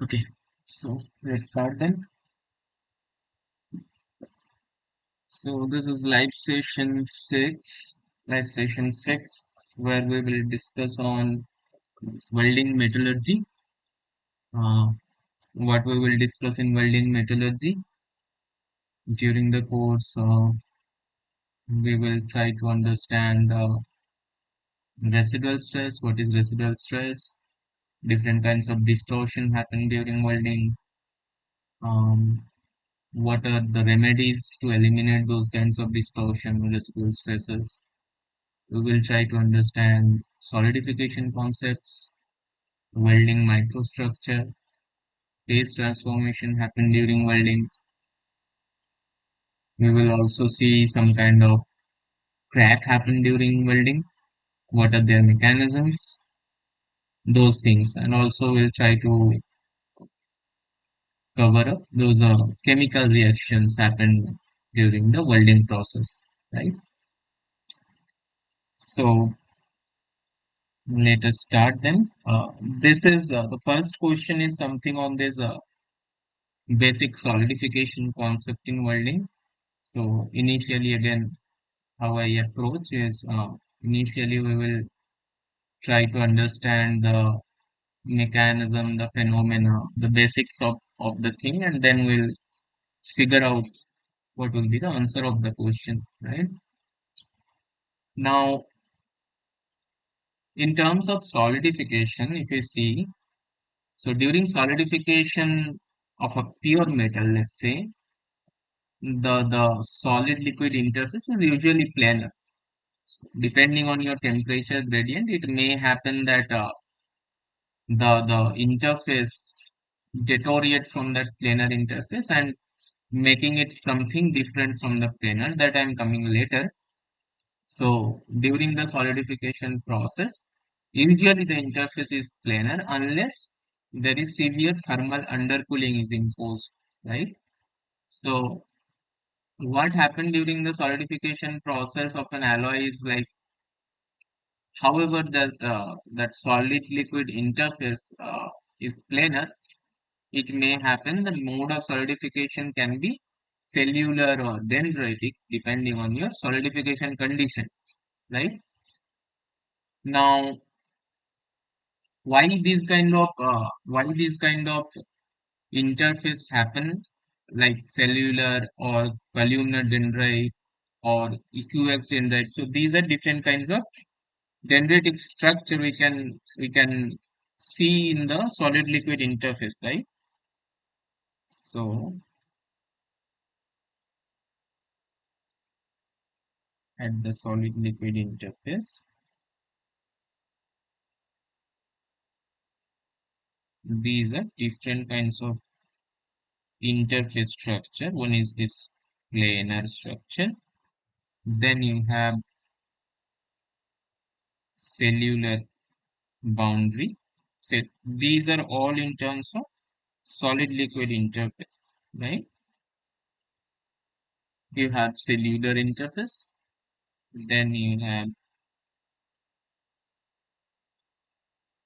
Okay, so let's start then. So this is live session 6, where we will discuss on welding metallurgy. Uh, what we will discuss in welding metallurgy during the course, we will try to understand residual stress. What is residual stress? Different kinds of distortion happen during welding. Um, what are the remedies to eliminate those kinds of distortion, residual stresses? We will try to understand solidification concepts, welding microstructure, phase transformation happen during welding. We will also see some kind of crack happen during welding. What are their mechanisms? Those things. And also we'll try to cover up those chemical reactions happen during the welding process, right? So let us start then. This is the first question is something on this basic solidification concept in welding. So initially, again, how I approach is initially we will try to understand the mechanism, the phenomena, the basics of the thing, and then we'll figure out what will be the answer of the question, right? Now, in terms of solidification, if you see, so during solidification of a pure metal, let's say, the solid liquid interface is usually planar. Depending on your temperature gradient, it may happen that the interface deteriorate from that planar interface and making it something different from the planar that I'm coming later. So during the solidification process, usually the interface is planar unless there is severe thermal undercooling is imposed, right? So what happened during the solidification process of an alloy is like, however, that solid liquid interface is planar, it may happen the mode of solidification can be cellular or dendritic depending on your solidification condition, right? Now, why these kind of interface happen like cellular or columnar dendrite or eqx dendrite? So these are different kinds of dendritic structure we can see in the solid liquid interface, right? So at the solid liquid interface, these are different kinds of interface structure. One is this planar structure. Then you have cellular boundary. So these are all in terms of solid liquid interface, right? You have cellular interface. Then you have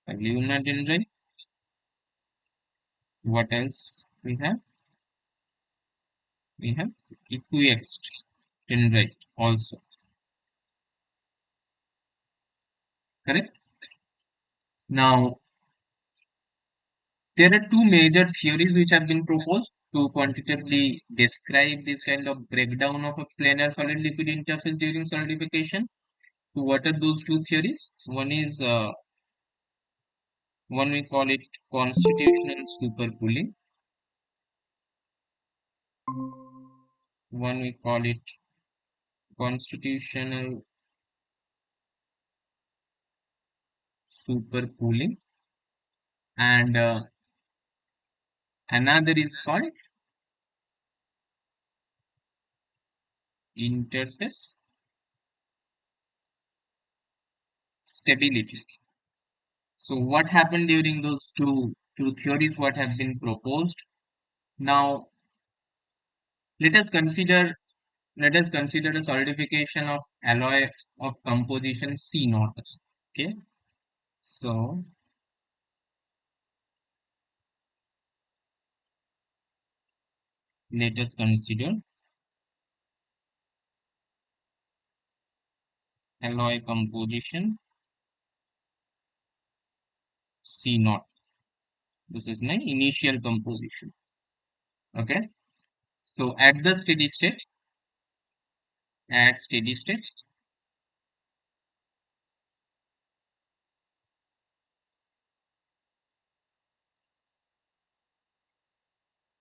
columnar dendrite. What else we have? We have equiaxed dendrite also, correct? Now, there are two major theories which have been proposed to quantitatively describe this kind of breakdown of a planar solid liquid interface during solidification. So, what are those two theories? One we call it constitutional supercooling, one we call it constitutional supercooling, and another is called interface stability. So, what happened during those two theories? What have been proposed? Now, let us consider let us consider the solidification of alloy of composition C naught. Okay, so Let us consider alloy composition C naught. This is my initial composition. Okay. So at steady state,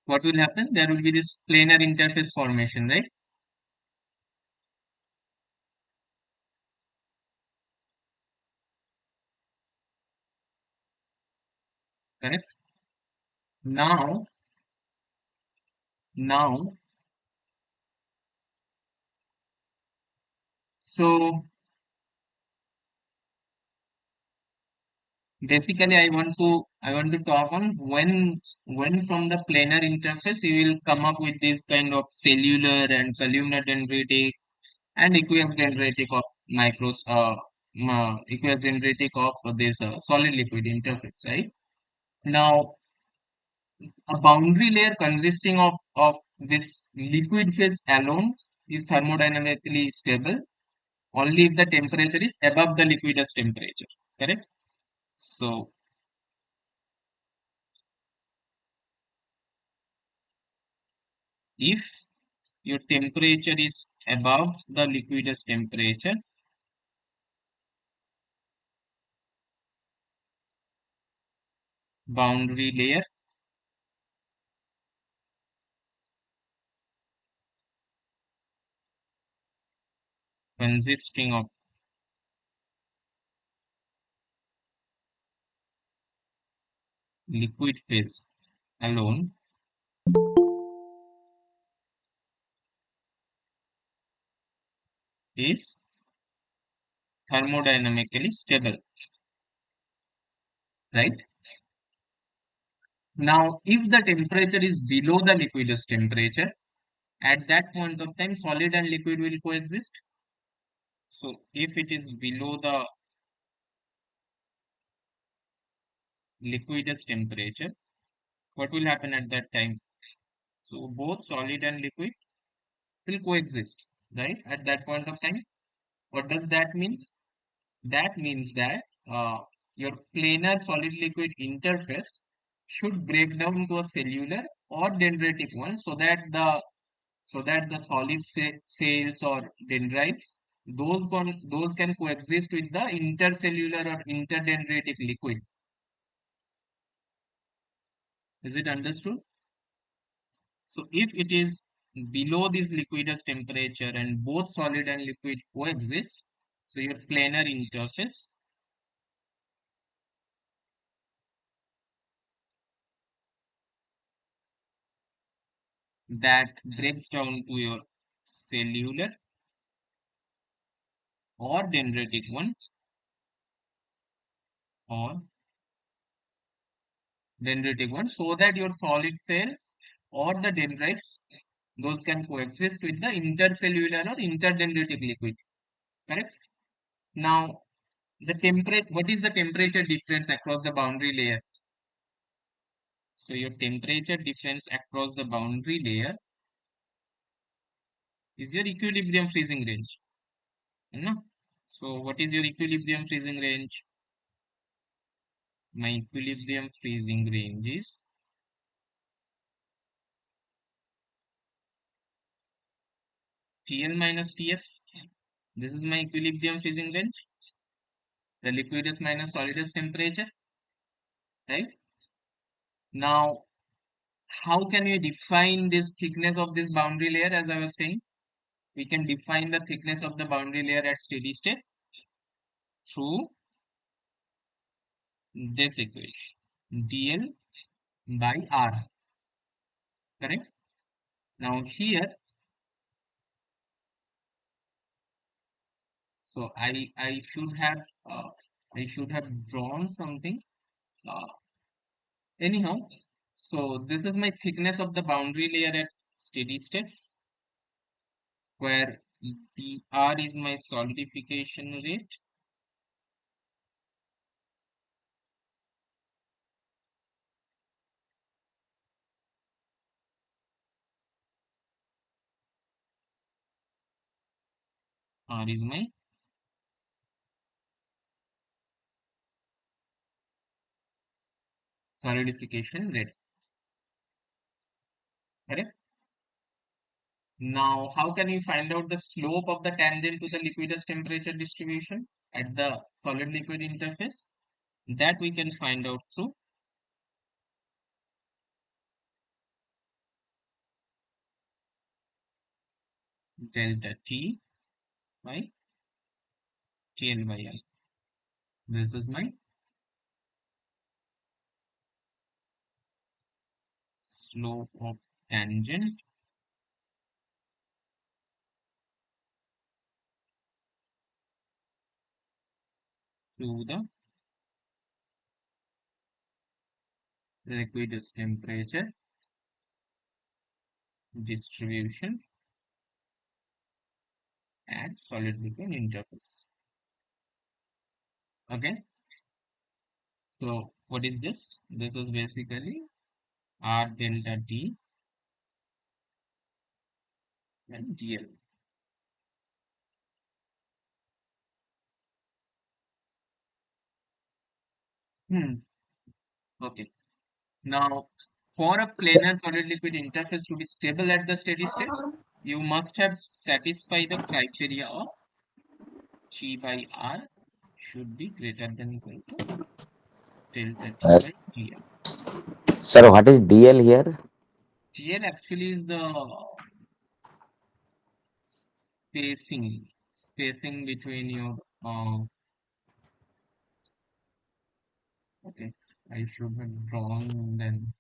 what will happen? There will be this planar interface formation, right? Correct. Now, now, so basically, I want to talk on when from the planar interface you will come up with this kind of cellular and columnar dendritic and equivalence dendritic of equivalence dendritic of this solid liquid interface, right? Now, a boundary layer consisting of this liquid phase alone is thermodynamically stable only if the temperature is above the liquidus temperature. Correct? So, if your temperature is above the liquidus temperature, boundary layer consisting of liquid phase alone is thermodynamically stable, right? Now, if the temperature is below the liquidus temperature, at that point of time, solid and liquid will coexist. So, if it is below the liquidus temperature, what will happen at that time? So, both solid and liquid will coexist, right? At that point of time. What does that mean? That means that your planar solid liquid interface should break down to a cellular or dendritic one so that the solid cells or dendrites those can coexist with the intercellular or interdendritic liquid. Is it understood? So if it is below this liquidus temperature and both solid and liquid coexist, so your planar interface that breaks down to your cellular or dendritic one or dendritic one so that your solid cells or the dendrites those can coexist with the intercellular or interdendritic liquid. Correct. Now the temperature, what is the temperature difference across the boundary layer? So your temperature difference across the boundary layer is your equilibrium freezing range. No? So what is your equilibrium freezing range? My equilibrium freezing range is TL minus TS. This is my equilibrium freezing range. The liquidus minus solidus temperature, right? Now, how can we define this thickness of this boundary layer? As I was saying, we can define the thickness of the boundary layer at steady state through this equation, dl by r, correct? Now here, so I should have drawn something. Uh, Anyhow, so this is my thickness of the boundary layer at steady state, where the R is my solidification rate, R is my solidification rate. Correct? Now, how can we find out the slope of the tangent to the liquidus temperature distribution at the solid liquid interface? That we can find out through delta T by TL by I. This is my slope of tangent to the liquidus temperature distribution at solid liquid interface. Okay, so what is this? This is basically R delta T and DL. Hmm. Okay. Now, for a Sir, planar solid liquid interface to be stable at the steady state, you must have satisfied the criteria of G by R should be greater than equal to delta T uh, by DL. sir, what is DL here? DL actually is the spacing between your okay, I should have drawn then.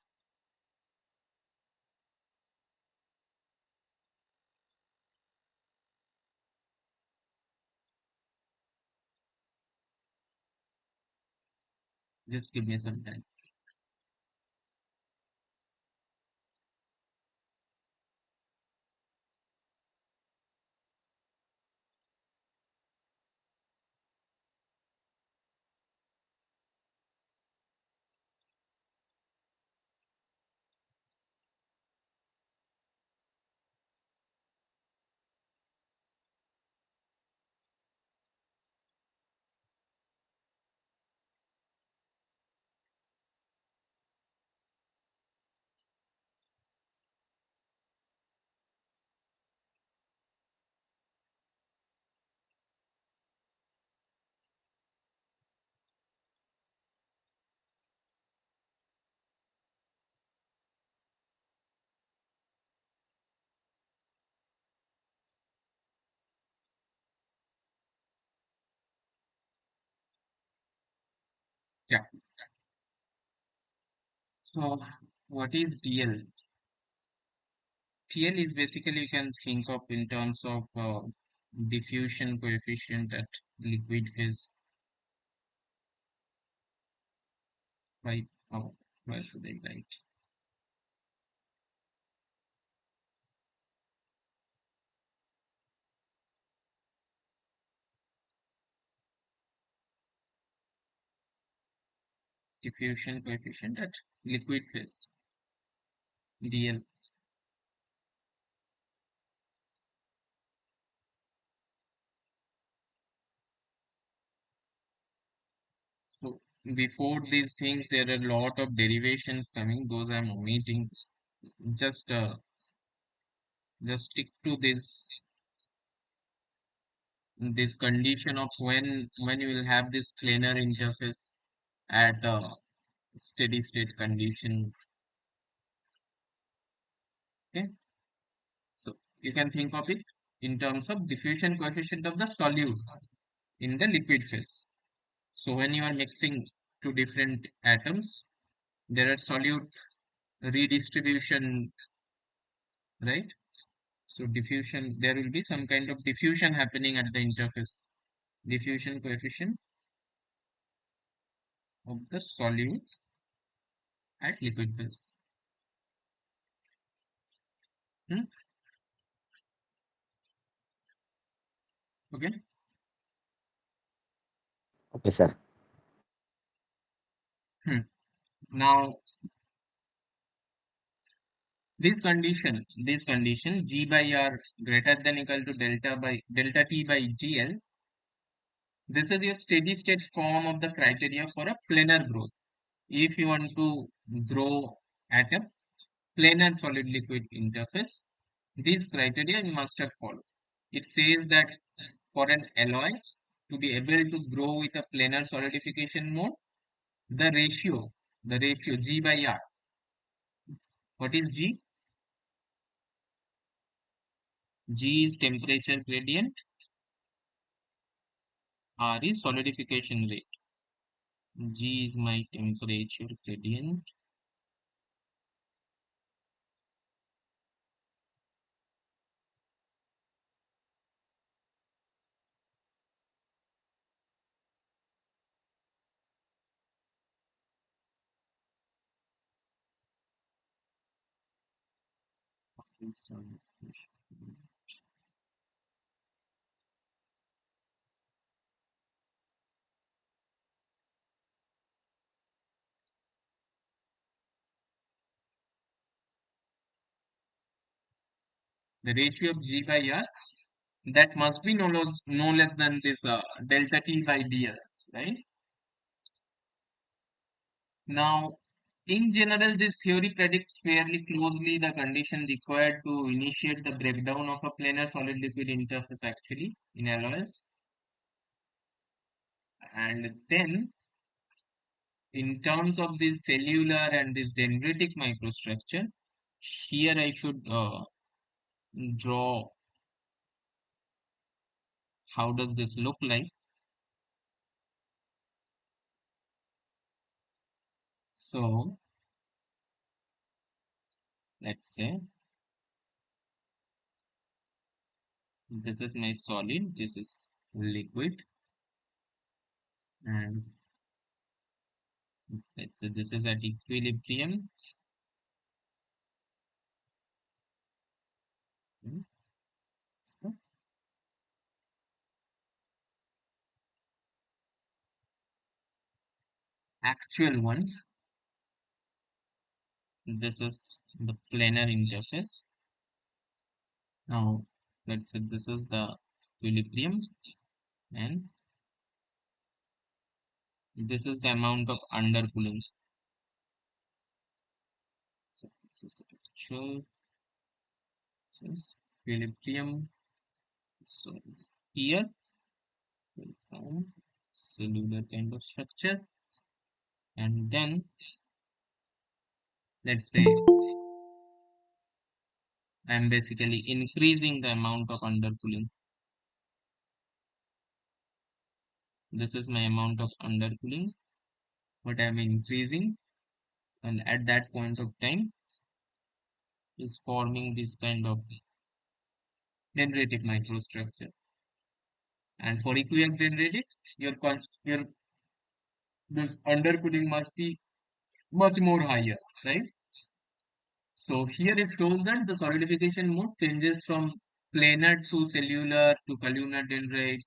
Just give me some time. Yeah. So what is DL? TL is basically you can think of in terms of diffusion coefficient at liquid phase by where should I write? Diffusion coefficient at liquid phase DL. So before these things, there are a lot of derivations coming. Those I'm omitting. Just just stick to this condition of when you will have this planar interface at steady state condition. Okay, so you can think of it in terms of diffusion coefficient of the solute in the liquid phase. So when you are mixing two different atoms, there are solute redistribution, right? So diffusion, there will be some kind of diffusion happening at the interface. Diffusion coefficient of the solute at liquid phase. Hmm? Okay. Okay, sir. Hmm. Now This condition G by R greater than equal to delta T by GL. This is your steady state form of the criteria for a planar growth. If you want to grow at a planar solid liquid interface, these criteria you must have followed. It says that for an alloy to be able to grow with a planar solidification mode, the ratio G by R. What is G? G is temperature gradient, R is solidification rate. G is my temperature gradient. The ratio of G by R, that must be no less than this delta T by dl, right? Now, in general, this theory predicts fairly closely the condition required to initiate the breakdown of a planar solid liquid interface actually in alloys. And then, in terms of this cellular and this dendritic microstructure, here I should draw how does this look like. So, let's say this is my solid, this is liquid, and let's say this is at equilibrium. Hmm, so actual one, this is the planar interface. Now, let's say this is the equilibrium, and this is the amount of undercooling. So, this is actual, this is equilibrium. So, here we found cellular kind of structure, and then let's say I'm basically increasing the amount of undercooling. This is my amount of undercooling, what I'm increasing, and at that point of time is forming this kind of dendritic microstructure. And for equiax dendritic, your this undercooling must be much more higher, right? So here it shows that the solidification mode changes from planar to cellular to columnar dendrite,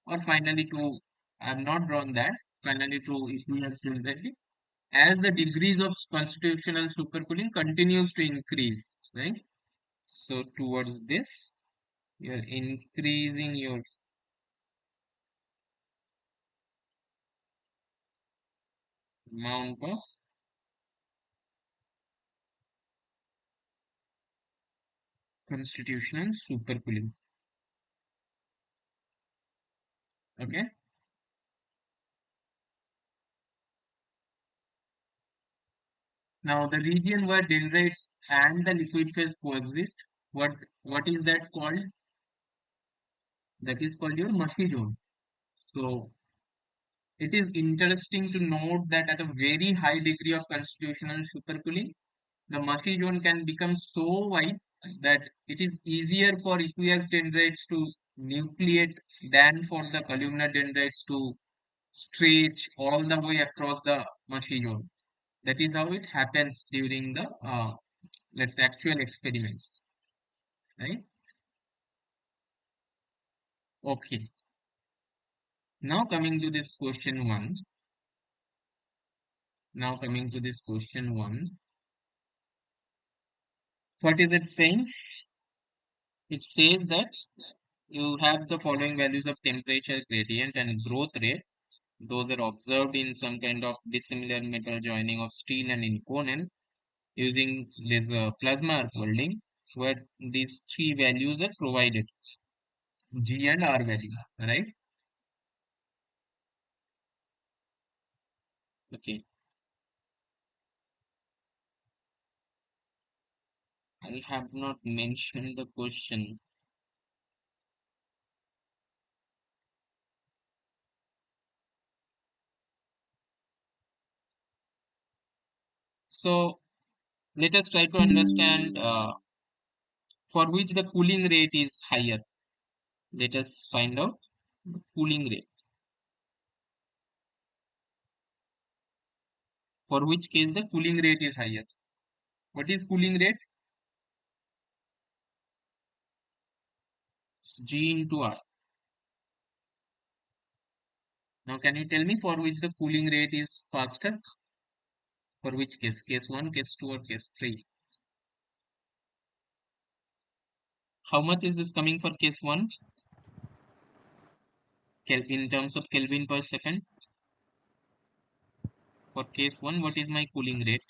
or finally to, I have not drawn that, finally to equiax dendritic, as the degrees of constitutional supercooling continues to increase, right? So towards this, you're increasing your amount of constitutional supercooling. Okay. Now the region where dendrites and the liquid phase coexist, what what is that called? That is called your mushy zone. So it is interesting to note that at a very high degree of constitutional supercooling, the mushy zone can become so wide that it is easier for equiax dendrites to nucleate than for the columnar dendrites to stretch all the way across the mushy zone. That is how it happens during the let's say actual experiments, right? Okay. Now coming to this question one. Now coming to this question one. What is it saying? It says that you have the following values of temperature gradient and growth rate. Those are observed in some kind of dissimilar metal joining of steel and inconel using this plasma arc welding, where these three values are provided, G and R value, right? Okay, I have not mentioned the question. So let us try to understand for which the cooling rate is higher. Let us find out the cooling rate. For which case the cooling rate is higher. What is cooling rate? It's G into R. Now can you tell me for which the cooling rate is faster? For which case? Case 1, case 2 or case 3? How much is this coming for case 1? In terms of Kelvin per second. For case 1, what is my cooling rate?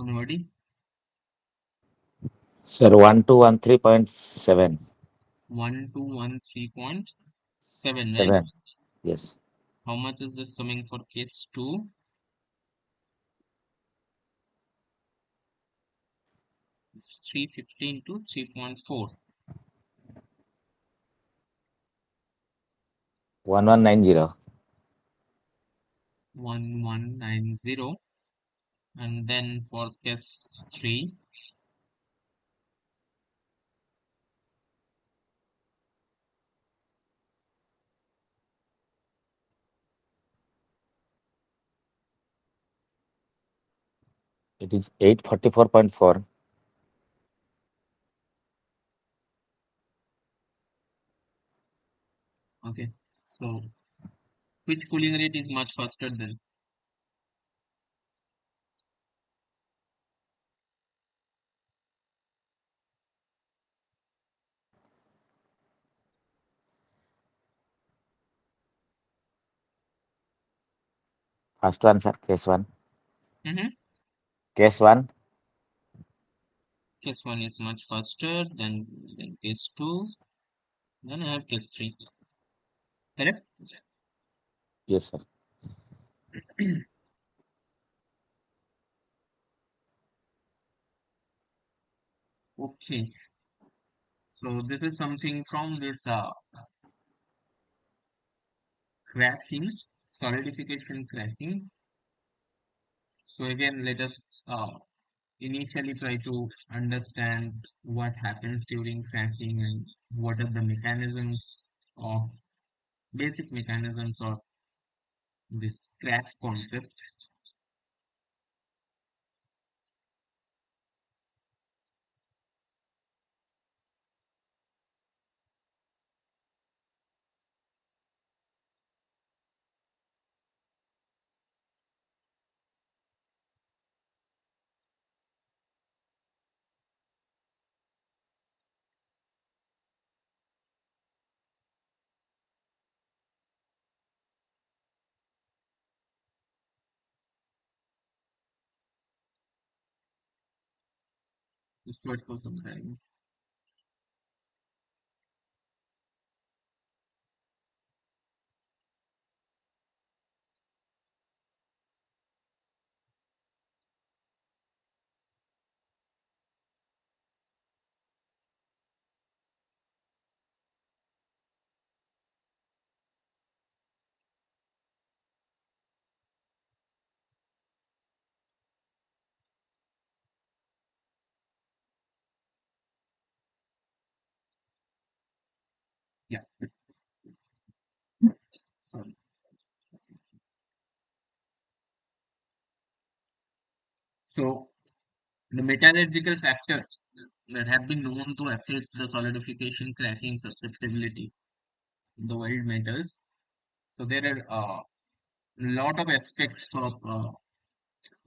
Anybody? Sir, 1213.7. 1213.7, right? 7. Yes. How much is this coming for case 2? It's 315 to 3.4. 1190. 1190. And then for case 3, It is 844.4. okay. So which cooling rate is much faster than? First one, sir. Case 1. Mm-hmm. Case 1. Case 1 is much faster than case 2. Then I have case 3. Correct? Yes, sir. Okay. So this is something from this cracking, solidification cracking. So again, let us initially try to understand what happens during cracking and what are the mechanisms of basic mechanisms of this crack concept. Just wait for some time. Yeah. Sorry. So the metallurgical factors that have been known to affect the solidification cracking susceptibility, the world metals. So there are a lot of aspects of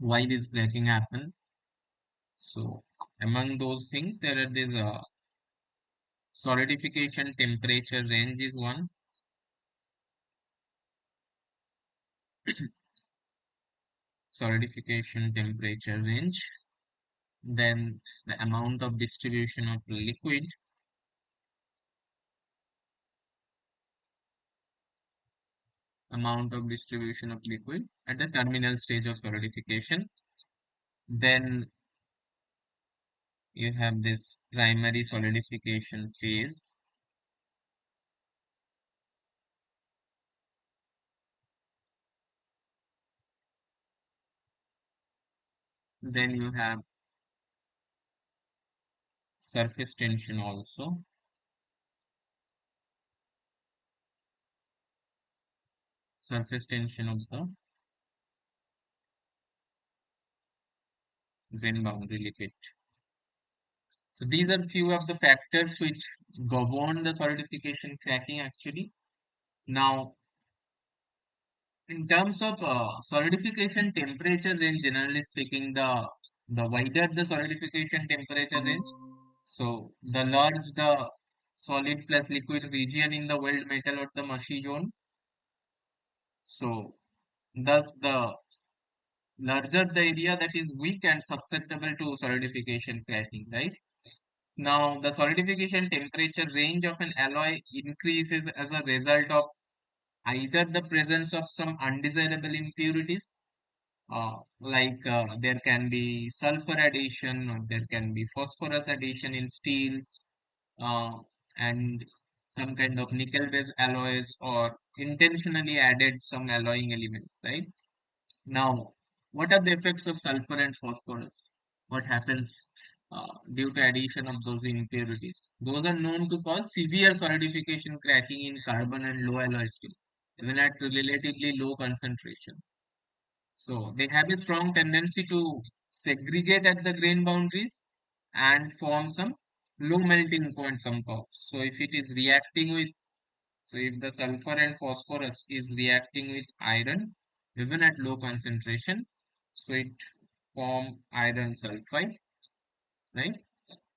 why this cracking happen. So among those things, there are this solidification temperature range is one. Solidification temperature range. Then the amount of distribution of liquid, at the terminal stage of solidification. Then you have this primary solidification phase. Then you have surface tension also. Surface tension of the grain boundary liquid. So these are few of the factors which govern the solidification cracking actually. Now, in terms of solidification temperature range, generally speaking, the wider the solidification temperature range, so the large the solid plus liquid region in the weld metal or the mushy zone. So thus the larger the area that is weak and susceptible to solidification cracking, right? Now the solidification temperature range of an alloy increases as a result of either the presence of some undesirable impurities, there can be sulfur addition or there can be phosphorus addition in steels, uh, and some kind of nickel based alloys or intentionally added some alloying elements, right? Now, what are the effects of sulfur and phosphorus? What happens due to addition of those impurities? Those are known to cause severe solidification cracking in carbon and low alloy steel, even at relatively low concentration. So they have a strong tendency to segregate at the grain boundaries and form some low melting point compound. So if it is reacting with, so if the sulfur and phosphorus is reacting with iron, even at low concentration, so it form iron sulfide, right?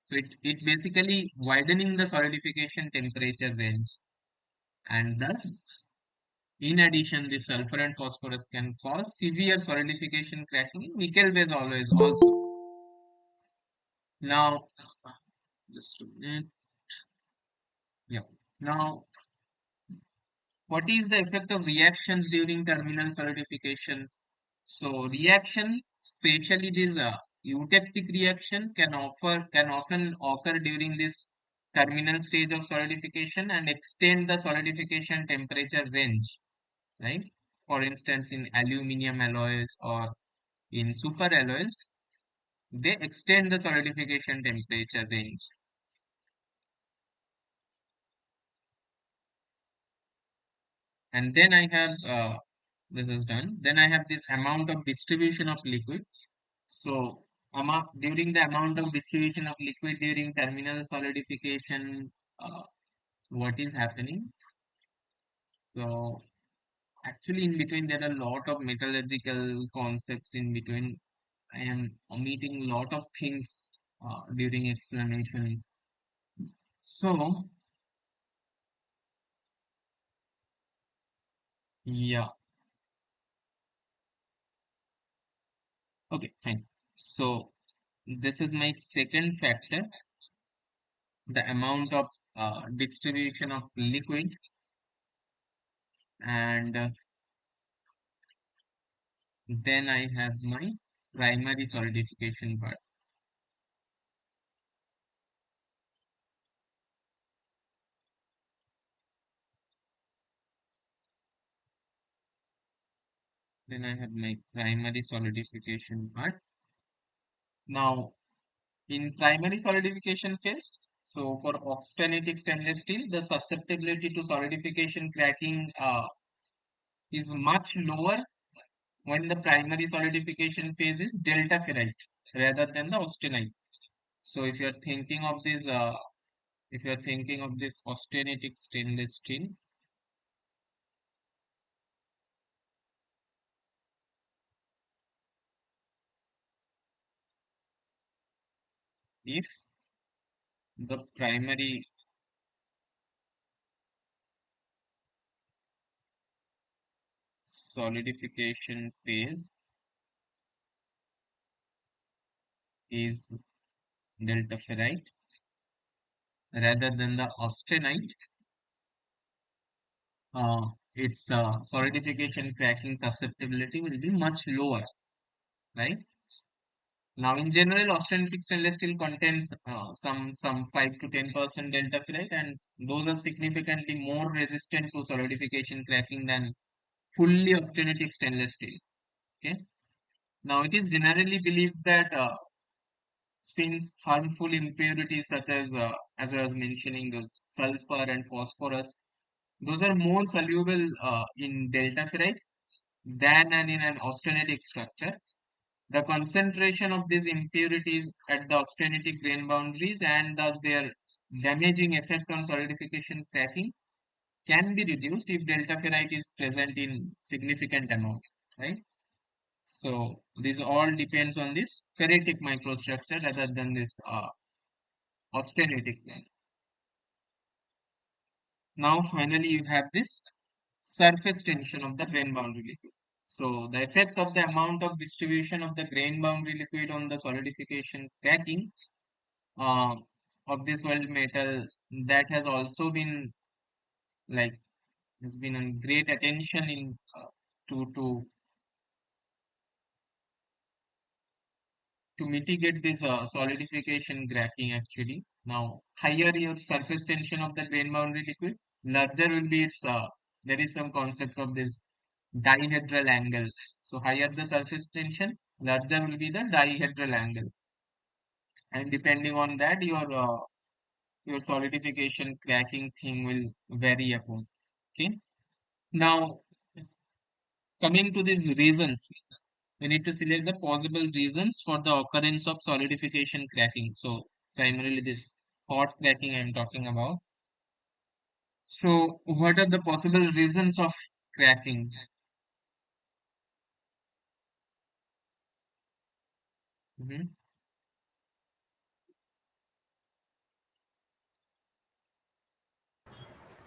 So it basically widening the solidification temperature range, and thus in addition, the sulfur and phosphorus can cause severe solidification cracking in nickel based alloys also. Now, just a minute. Yeah. Now, what is the effect of reactions during terminal solidification? So, reaction, especially this eutectic reaction, can often occur during this terminal stage of solidification and extend the solidification temperature range, right? For instance, in aluminum alloys or in super alloys, they extend the solidification temperature range. And then I have, this is done. Then I have this amount of distribution of liquid. So during the amount of distribution of liquid during terminal solidification, what is happening? So actually in between there are a lot of metallurgical concepts in between. I am omitting a lot of things during explanation. So yeah, okay, fine. So this is my second factor, the amount of distribution of liquid, and then I have my primary solidification part. Then I have my primary solidification part. Now, in primary solidification phase, So for austenitic stainless steel, the susceptibility to solidification cracking is much lower when the primary solidification phase is delta ferrite rather than the austenite. So if you're thinking of this austenitic stainless steel, if the primary solidification phase is delta ferrite rather than the austenite, its solidification cracking susceptibility will be much lower, right? Now, in general, austenitic stainless steel contains some 5 to 10% delta ferrite, and those are significantly more resistant to solidification cracking than fully austenitic stainless steel. Okay. Now, it is generally believed that since harmful impurities such as I was mentioning, those sulfur and phosphorus, those are more soluble in delta ferrite than in an austenitic structure. The concentration of these impurities at the austenitic grain boundaries and thus their damaging effect on solidification cracking can be reduced if delta ferrite is present in significant amount, right? So this all depends on this ferritic microstructure rather than this austenitic one. Now finally you have this surface tension of the grain boundary liquid. So the effect of the amount of distribution of the grain boundary liquid on the solidification cracking uh, of this world metal, that has also been like has been a great attention in to mitigate this solidification cracking actually. Now, higher your surface tension of the grain boundary liquid, larger will be its, there is some concept of this dihedral angle. So, higher the surface tension, larger will be the dihedral angle. And depending on that, your solidification cracking thing will vary upon. Okay. Now, coming to these reasons, we need to select the possible reasons for the occurrence of solidification cracking. So primarily this hot cracking I am talking about. So what are the possible reasons of cracking? Mhm.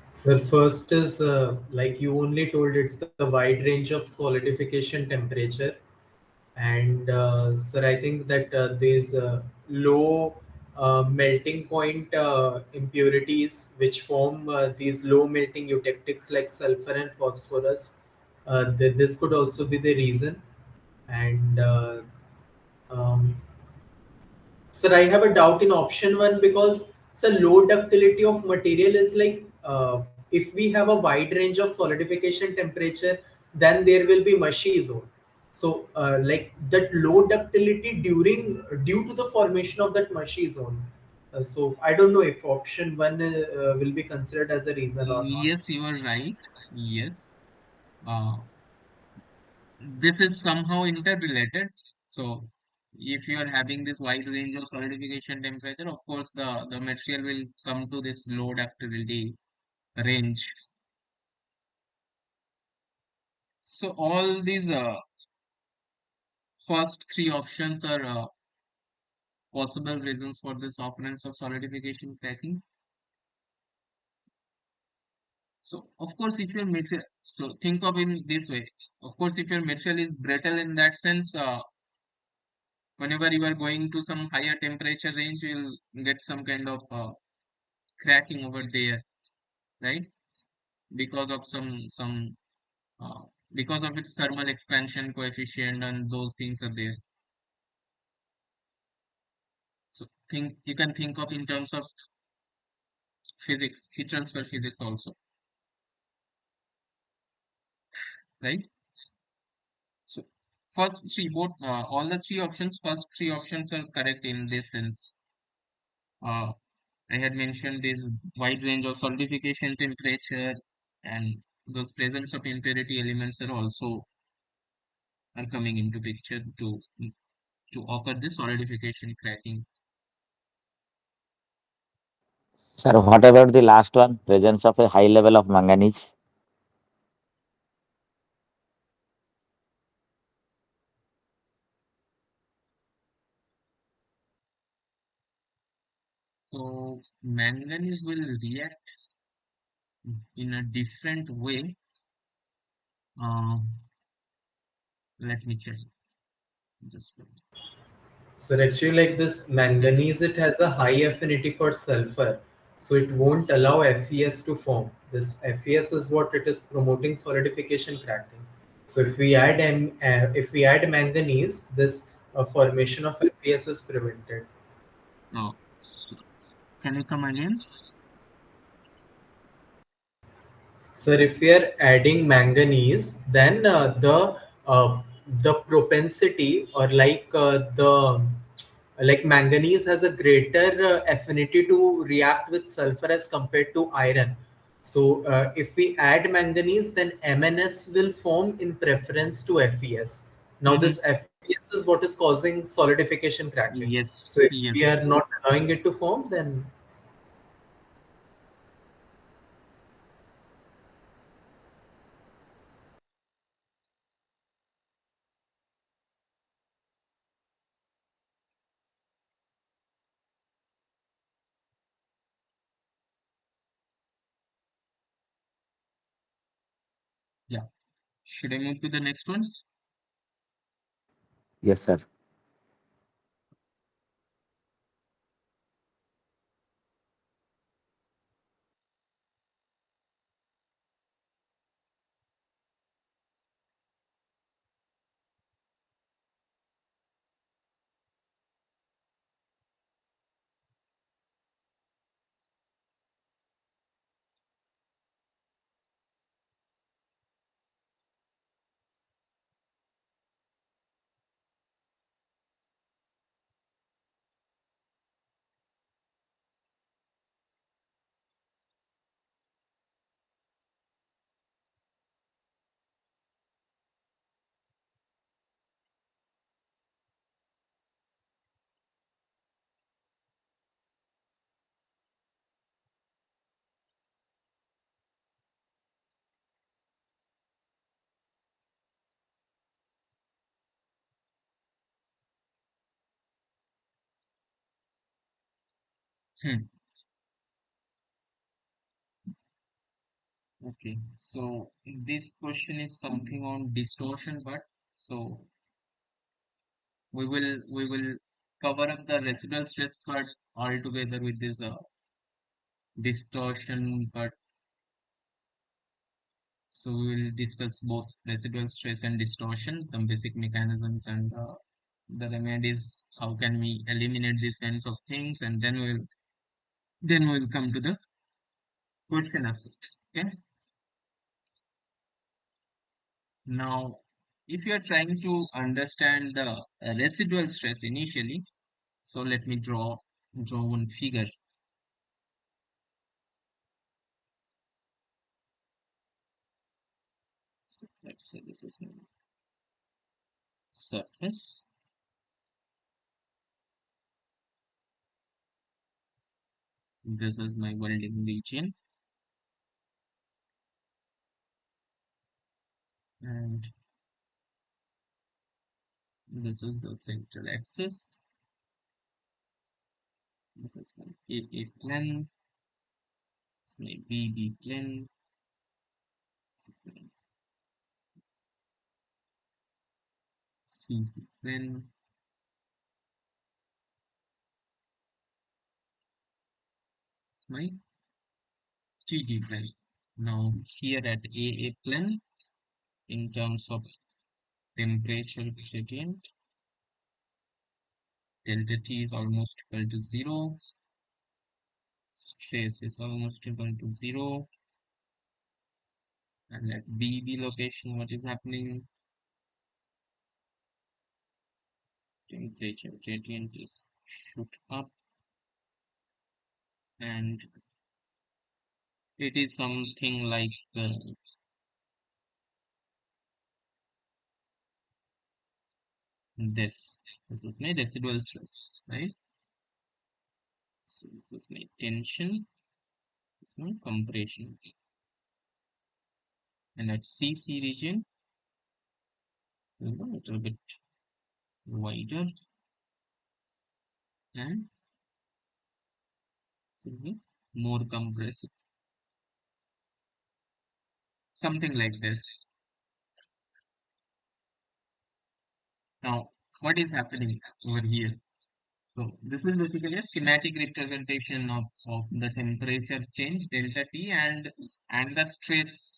So first is like you only told, it's the wide range of solidification temperature, and sir, I think that these low melting point impurities which form these low melting eutectics like sulfur and phosphorus, this could also be the reason. And um, sir, I have a doubt in option one because sir, low ductility of material is like if we have a wide range of solidification temperature, then there will be mushy zone. So like that low ductility due to the formation of that mushy zone. So I don't know if option one will be considered as a reason or not. Yes, you are right. Yes. Uh, this is somehow interrelated. So if you are having this wide range of solidification temperature, of course the material will come to this low ductility range. So all these first three options are possible reasons for this occurrence of solidification cracking. So of course, if your material, so think of in this way. Of course, if your material is brittle in that sense, whenever you are going to some higher temperature range, you'll get some kind of cracking over there, right? Because of uh, because of its thermal expansion coefficient and those things are there. So think you can think of in terms of physics, heat transfer physics also, right? So first three, both all the three options, first three options are correct in this sense. Uh, I had mentioned this wide range of solidification temperature, and those presence of impurity elements are also are coming into picture to occur this solidification cracking. Sir, what about the last one? Presence of a high level of manganese. So manganese will react in a different way. Uh, Let me check. Just a minute. So actually, like this manganese, it has a high affinity for sulfur, so it won't allow FeS to form. This FeS is what it is promoting solidification cracking. So if we add manganese, this formation of FeS is prevented. No. Can you come again? So if we are adding manganese, then the propensity or like manganese has a greater affinity to react with sulfur as compared to iron. So if we add manganese, then MnS will form in preference to FeS. Now Mm-hmm. this FeS is what is causing solidification cracking. Yes, So if we yes. are not allowing it to form, then Yeah. Should I move to the next one? Yes, sir. Hmm. Okay. So this question is something on distortion, but so we will cover up the residual stress part altogether with this distortion part. So we will discuss both residual stress and distortion, some basic mechanisms, and the remedies. How can we eliminate these kinds of things? And then we'll come to the question aspect. Okay. Now, if you are trying to understand the residual stress initially, so let me draw one figure. So let's say this is my surface. This is my welding region, and this is the central axis. This is my AA plane. This is my BB plane. This is my CC plane. It's my TD plane. Now here at AA plane, in terms of temperature gradient, delta T is almost equal to 0. Stress is almost equal to 0. And at BB location, what is happening? Temperature gradient is shoot up. and it is something like this. This is my residual stress, right? So this is my tension, this is my compression. And at CC region, a little bit wider and simply more compressive. Something like this. Now, what is happening over here? So this is basically a schematic representation of the temperature change delta T and the stress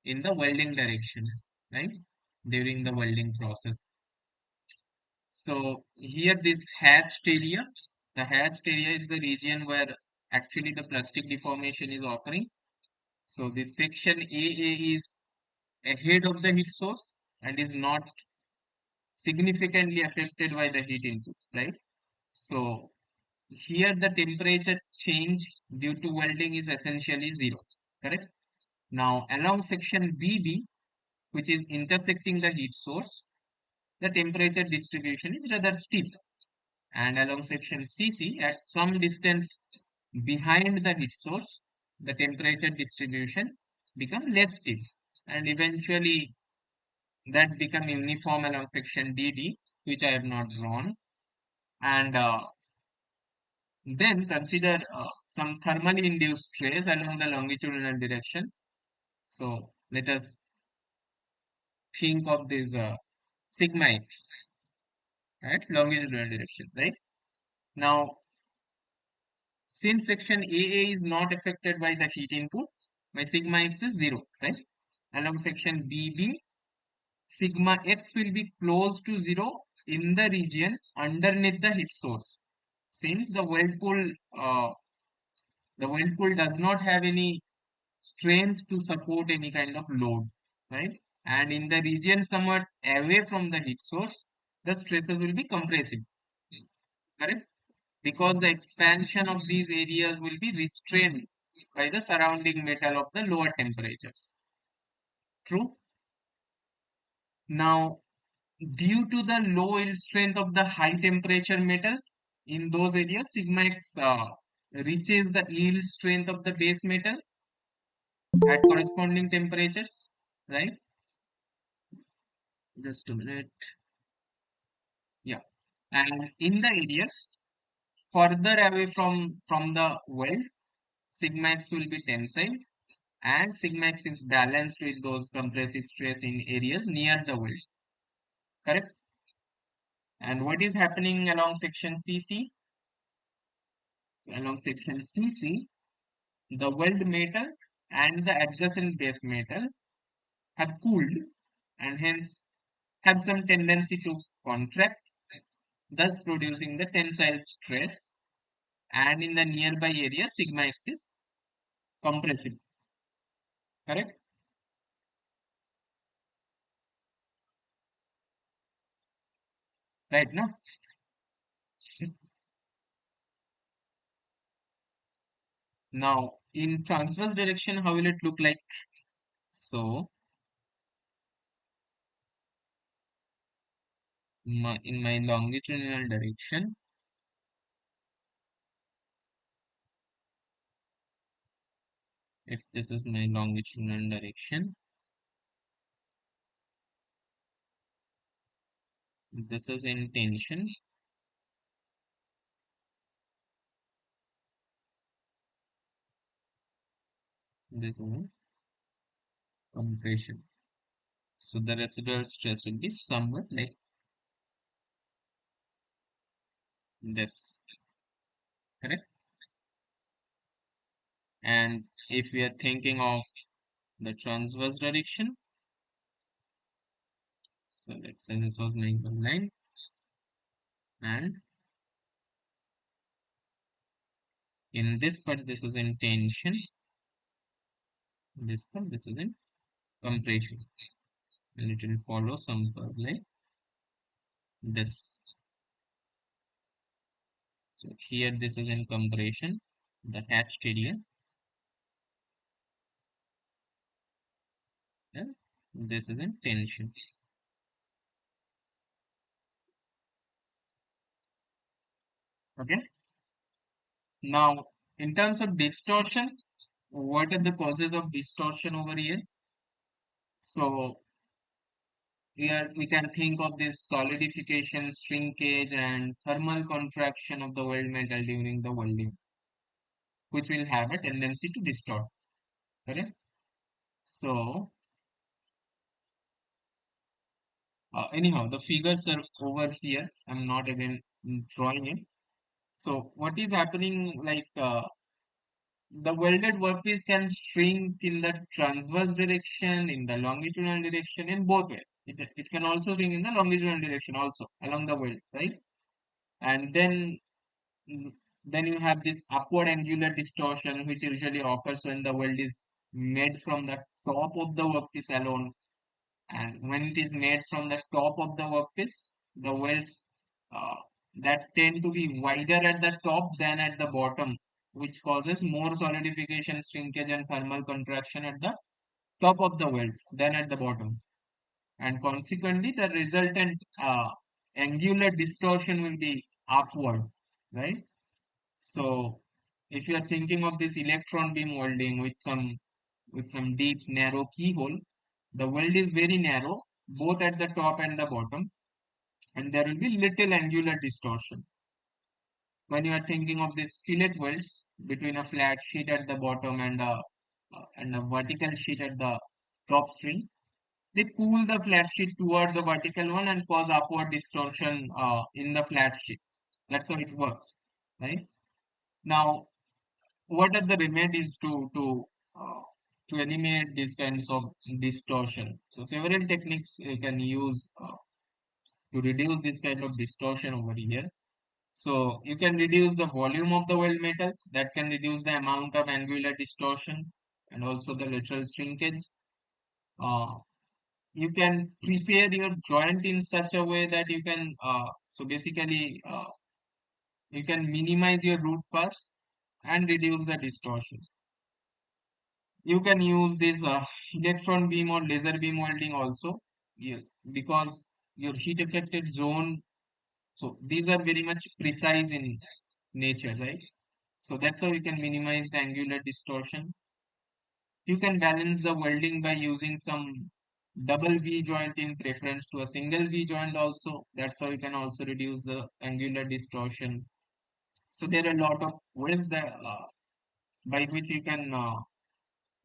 in the welding direction, right? During the welding process. So here this hatched area, the hatched area is the region where actually the plastic deformation is occurring. So this section AA is ahead of the heat source and is not significantly affected by the heat input, right? So here the temperature change due to welding is essentially zero, correct? Now along section BB, which is intersecting the heat source, the temperature distribution is rather steep. And along section CC, at some distance behind the heat source, the temperature distribution become less steep. And eventually that become uniform along section DD, which I have not drawn. And then consider some thermally induced stress along the longitudinal direction. So let us think of this sigma x, right? Longitudinal direction, right? Now, since section AA is not affected by the heat input, my sigma x is 0, right? Along section BB, sigma x will be close to 0 in the region underneath the heat source. Since the weld pool does not have any strength to support any kind of load, right? And in the region somewhat away from the heat source, the stresses will be compressive, correct? Because the expansion of these areas will be restrained by the surrounding metal of the lower temperatures. True? Now, due to the low yield strength of the high temperature metal, in those areas, sigma x reaches the yield strength of the base metal at corresponding temperatures, right? Just a minute. Yeah. And in the areas further away from the weld, sigma x will be tensile and sigma x is balanced with those compressive stress in areas near the weld, correct? And what is happening along section CC? So along section CC, the weld metal and the adjacent base metal have cooled and hence have some tendency to contract, thus producing the tensile stress. And in the nearby area, sigma x is compressive, correct? Right now. Now, in transverse direction, how will it look like? So, in my longitudinal direction, if this is my longitudinal direction, this is in tension, this is in compression. So the residual stress will be somewhat like this, correct? And if we are thinking of the transverse direction, so let's say this was my line, and in this part, this is in tension, this part, this is in compression, and it will follow some curve like this. So here, this is in compression, the hatched area. And this is in tension. Okay. Now, in terms of distortion, what are the causes of distortion over here? So here we can think of this solidification, shrinkage, and thermal contraction of the weld metal during the welding, which will have a tendency to distort. Correct? So anyhow, the figures are over here. I'm not again drawing it. So what is happening, like the welded workpiece can shrink in the transverse direction, in the longitudinal direction, in both ways. It can also shrink in the longitudinal direction also along the weld, right? And mm, then you have this upward angular distortion, which usually occurs when the weld is made from the top of the workpiece alone. And when it is made from the top of the workpiece, the welds uh, that tend to be wider at the top than at the bottom, which causes more solidification, shrinkage, and thermal contraction at the top of the weld than at the bottom. And consequently, the resultant angular distortion will be upward, right? So, if you are thinking of this electron beam welding with some deep narrow keyhole, the weld is very narrow, both at the top and the bottom, and there will be little angular distortion. When you are thinking of these fillet welds between a flat sheet at the bottom and a vertical sheet at the top string, they pull the flat sheet toward the vertical one and cause upward distortion in the flat sheet. That's how it works, right? Now, what are the remedies uh, to eliminate these kinds of distortion? So several techniques you can use to reduce this kind of distortion over here. So you can reduce the volume of the weld metal, that can reduce the amount of angular distortion and also the lateral shrinkage. Uh, you can prepare your joint in such a way that you can so basically you can minimize your root pass and reduce the distortion. You can use this electron beam or laser beam welding also, yeah, because your heat affected zone, so these are very much precise in nature, right? So that's how you can minimize the angular distortion. You can balance the welding by using some double V joint in preference to a single V joint also. That's how you can also reduce the angular distortion. So there are a lot of ways that by which you can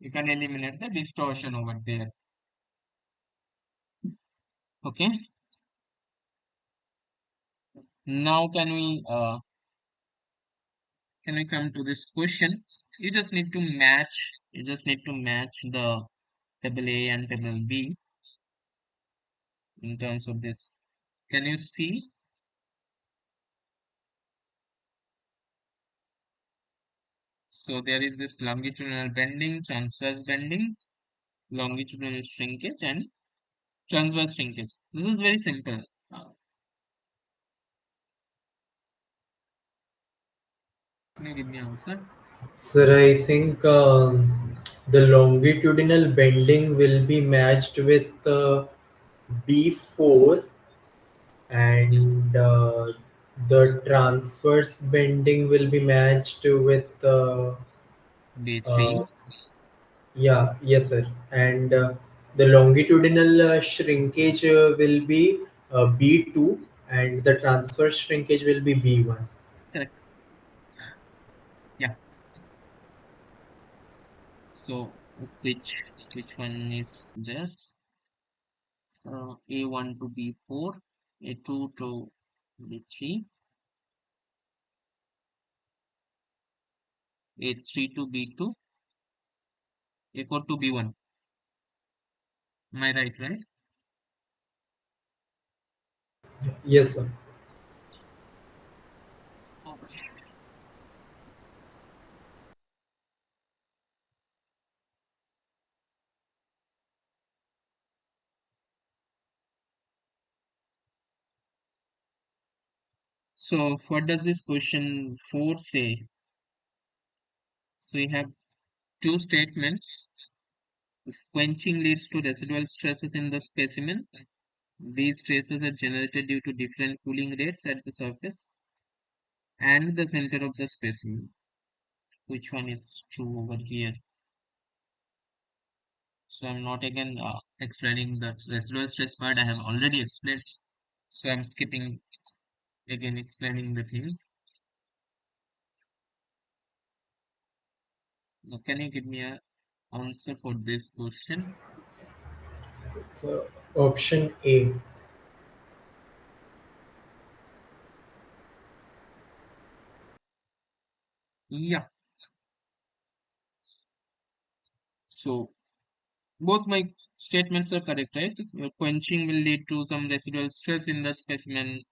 eliminate the distortion over there. Okay. Now can we come to this question? You just need to match. You just need to match the table A and table B in terms of this. Can you see? So there is this longitudinal bending, transverse bending, longitudinal shrinkage, and transverse shrinkage. This is very simple. Can you give me an answer? Sir, I think the longitudinal bending will be matched with B4, and the transverse bending will be matched with uh, B3. yeah, yes, sir. And the longitudinal shrinkage will be B2, and the transverse shrinkage will be B1. Correct. Yeah. So which one is this? So A1 to B4, A2 to B3, A3 to B2, A4 to B1. Am I right, right? Yes, sir. Okay. So what does this question 4 say? So we have two statements. Quenching leads to residual stresses in the specimen. These stresses are generated due to different cooling rates at the surface and the center of the specimen. Which one is true over here? So I'm not again explaining the residual stress part. I have already explained. So I'm skipping again explaining the thing. Now, can you give me a answer for this question? So option A. Yeah. So both my statements are correct, right? Your quenching will lead to some residual stress in the specimen,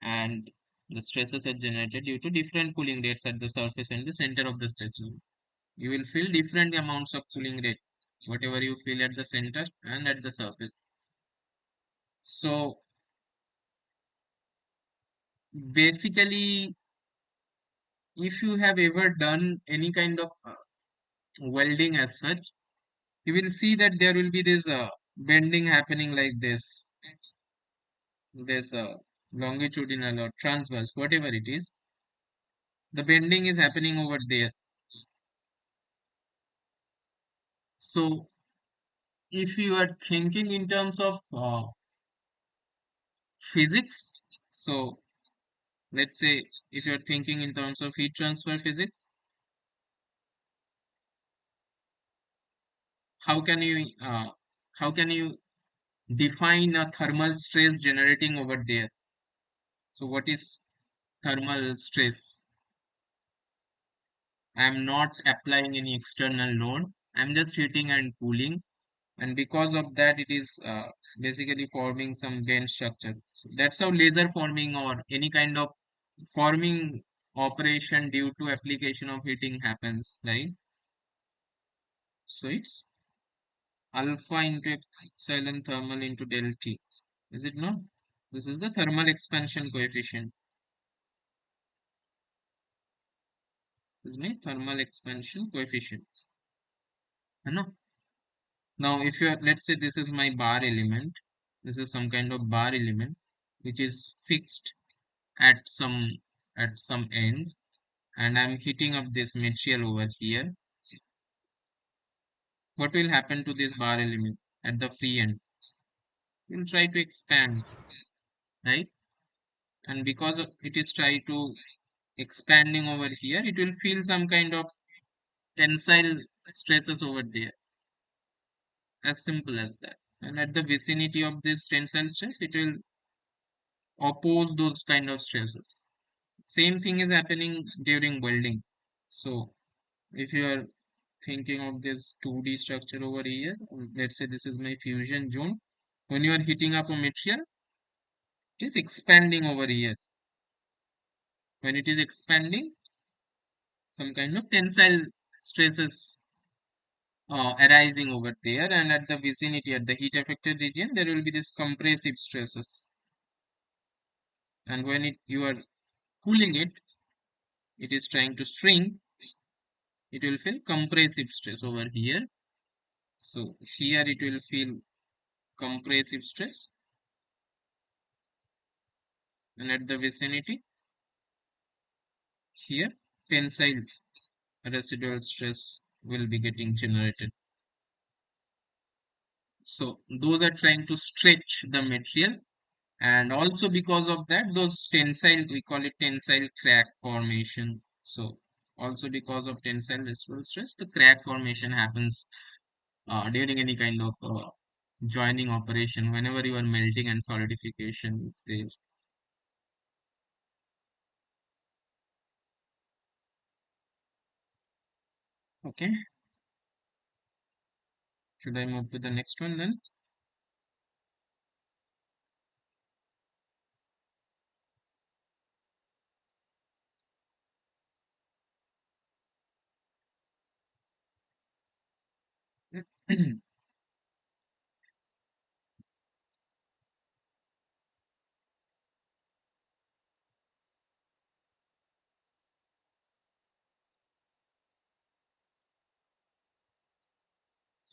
and the stresses are generated due to different cooling rates at the surface and the center of the specimen. You will feel different amounts of cooling rate, whatever you feel at the center and at the surface. So basically, if you have ever done any kind of welding as such, you will see that there will be this bending happening like this longitudinal or transverse, whatever it is, the bending is happening over there. So if you are thinking in terms of physics, so let's say if you're thinking in terms of heat transfer physics, how can you uh, how can you define a thermal stress generating over there? So what is thermal stress? I am not applying any external load. I'm just heating and cooling, and because of that, it is basically forming some bend structure. So that's how laser forming or any kind of forming operation due to application of heating happens, right? So it's alpha into epsilon thermal into del T. Is it not? This is the thermal expansion coefficient. This is my thermal expansion coefficient. है ना? Now, if you let's say this is my bar element, this is some kind of bar element which is fixed at some end, and I'm heating up this material over here. What will happen to this bar element at the free end? It will try to expand, right? And because it is try to expanding over here, it will feel some kind of tensile stresses over there, as simple as that. And at the vicinity of this tensile stress, it will oppose those kind of stresses. Same thing is happening during welding. So if you are thinking of this 2D structure over here, let's say this is my fusion zone. When you are heating up a material, it is expanding over here. When it is expanding, some kind of tensile stresses arising over there, and at the vicinity, at the heat affected region, there will be this compressive stresses. And when you are cooling it, it is trying to shrink, it will feel compressive stress over here. So here it will feel compressive stress, and at the vicinity, here tensile residual stress will be getting generated. So those are trying to stretch the material, and also because of that, those tensile, we call it tensile crack formation. So also because of tensile residual stress, the crack formation happens during any kind of joining operation whenever you are melting and solidification is there. Okay, should I move to the next one then?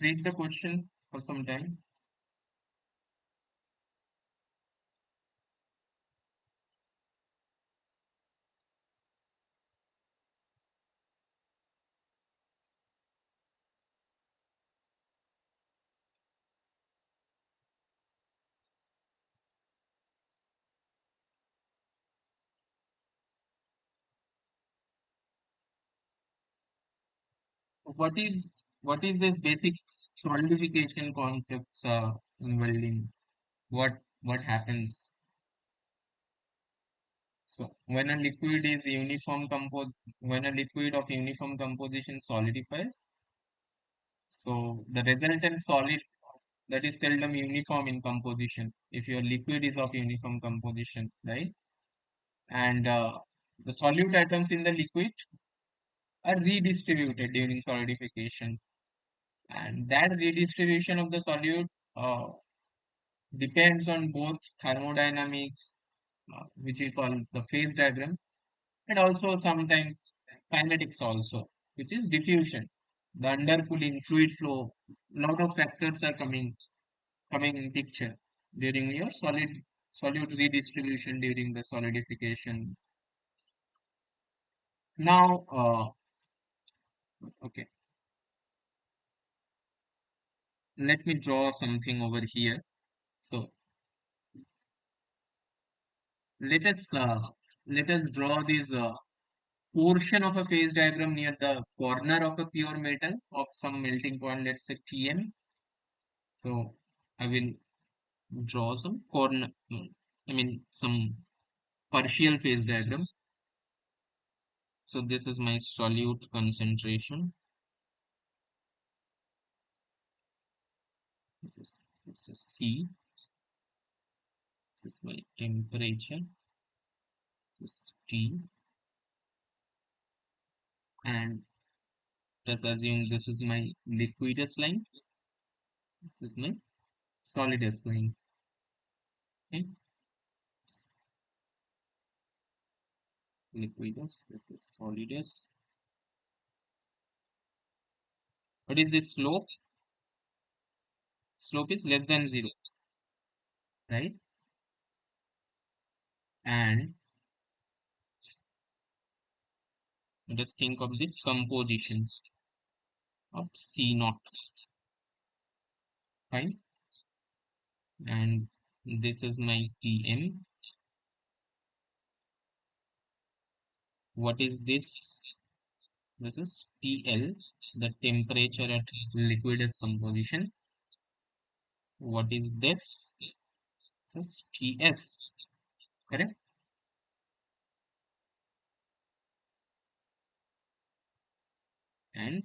read the question for some time. What is what is this basic solidification concepts in welding? What happens? So when a liquid of uniform composition solidifies, so the resultant solid that is seldom uniform in composition. If your liquid is of uniform composition, right? And the solute atoms in the liquid are redistributed during solidification, and that redistribution of the solute uh, depends on both thermodynamics, which we call the phase diagram, and also sometimes kinetics also, which is diffusion, the undercooling, fluid flow. Lot of factors are coming in picture during your solute redistribution during the solidification. Now, okay, let me draw something over here. So let us uh, let us draw this portion of a phase diagram near the corner of a pure metal of some melting point, let's say Tn. So I will draw some corner, I mean some partial phase diagram. So this is my solute concentration. This is C. This is my temperature. This is T. And let's assume this is my liquidus line. This is my solidus line. Okay. Liquidus. This is solidus. What is this slope? Slope is less than 0, right? And let us think of this composition of C naught. Fine. And this is my Tm. What is this? This is TL, the temperature at liquidus composition. What is this? This is Ts, correct? And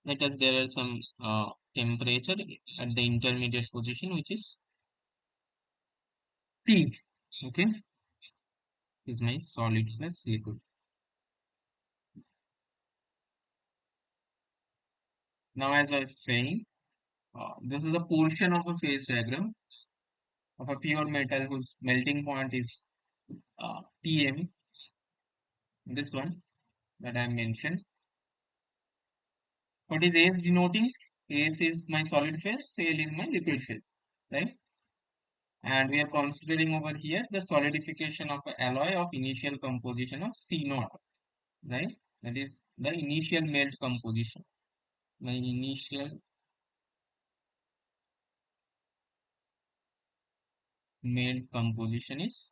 let us there are some temperature at the intermediate position, which is T. Okay, is my solid plus liquid. Now, as I was saying, this is a portion of a phase diagram of a pure metal whose melting point is Tm. This one that I mentioned. What is AS denoting? AS is my solid phase, Cl is my liquid phase, right? And we are considering over here the solidification of an alloy of initial composition of C naught, right? That is the initial melt composition. The initial melt composition is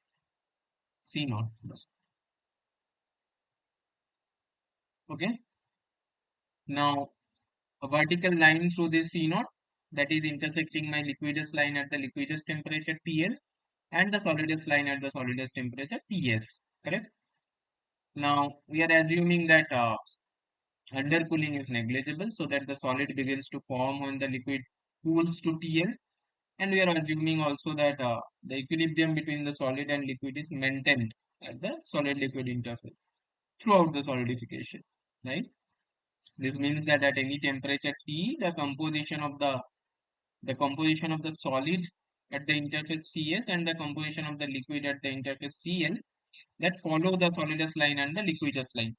C naught. Okay. Now a vertical line through this C naught that is intersecting my liquidus line at the liquidus temperature TL and the solidus line at the solidus temperature TS. Correct. Now we are assuming that undercooling is negligible so that the solid begins to form when the liquid cools to TL, and we are assuming also that the equilibrium between the solid and liquid is maintained at the solid liquid interface throughout the solidification, right? This means that at any temperature T the composition of the solid at the interface CS and the composition of the liquid at the interface CL that follow the solidus line and the liquidus line,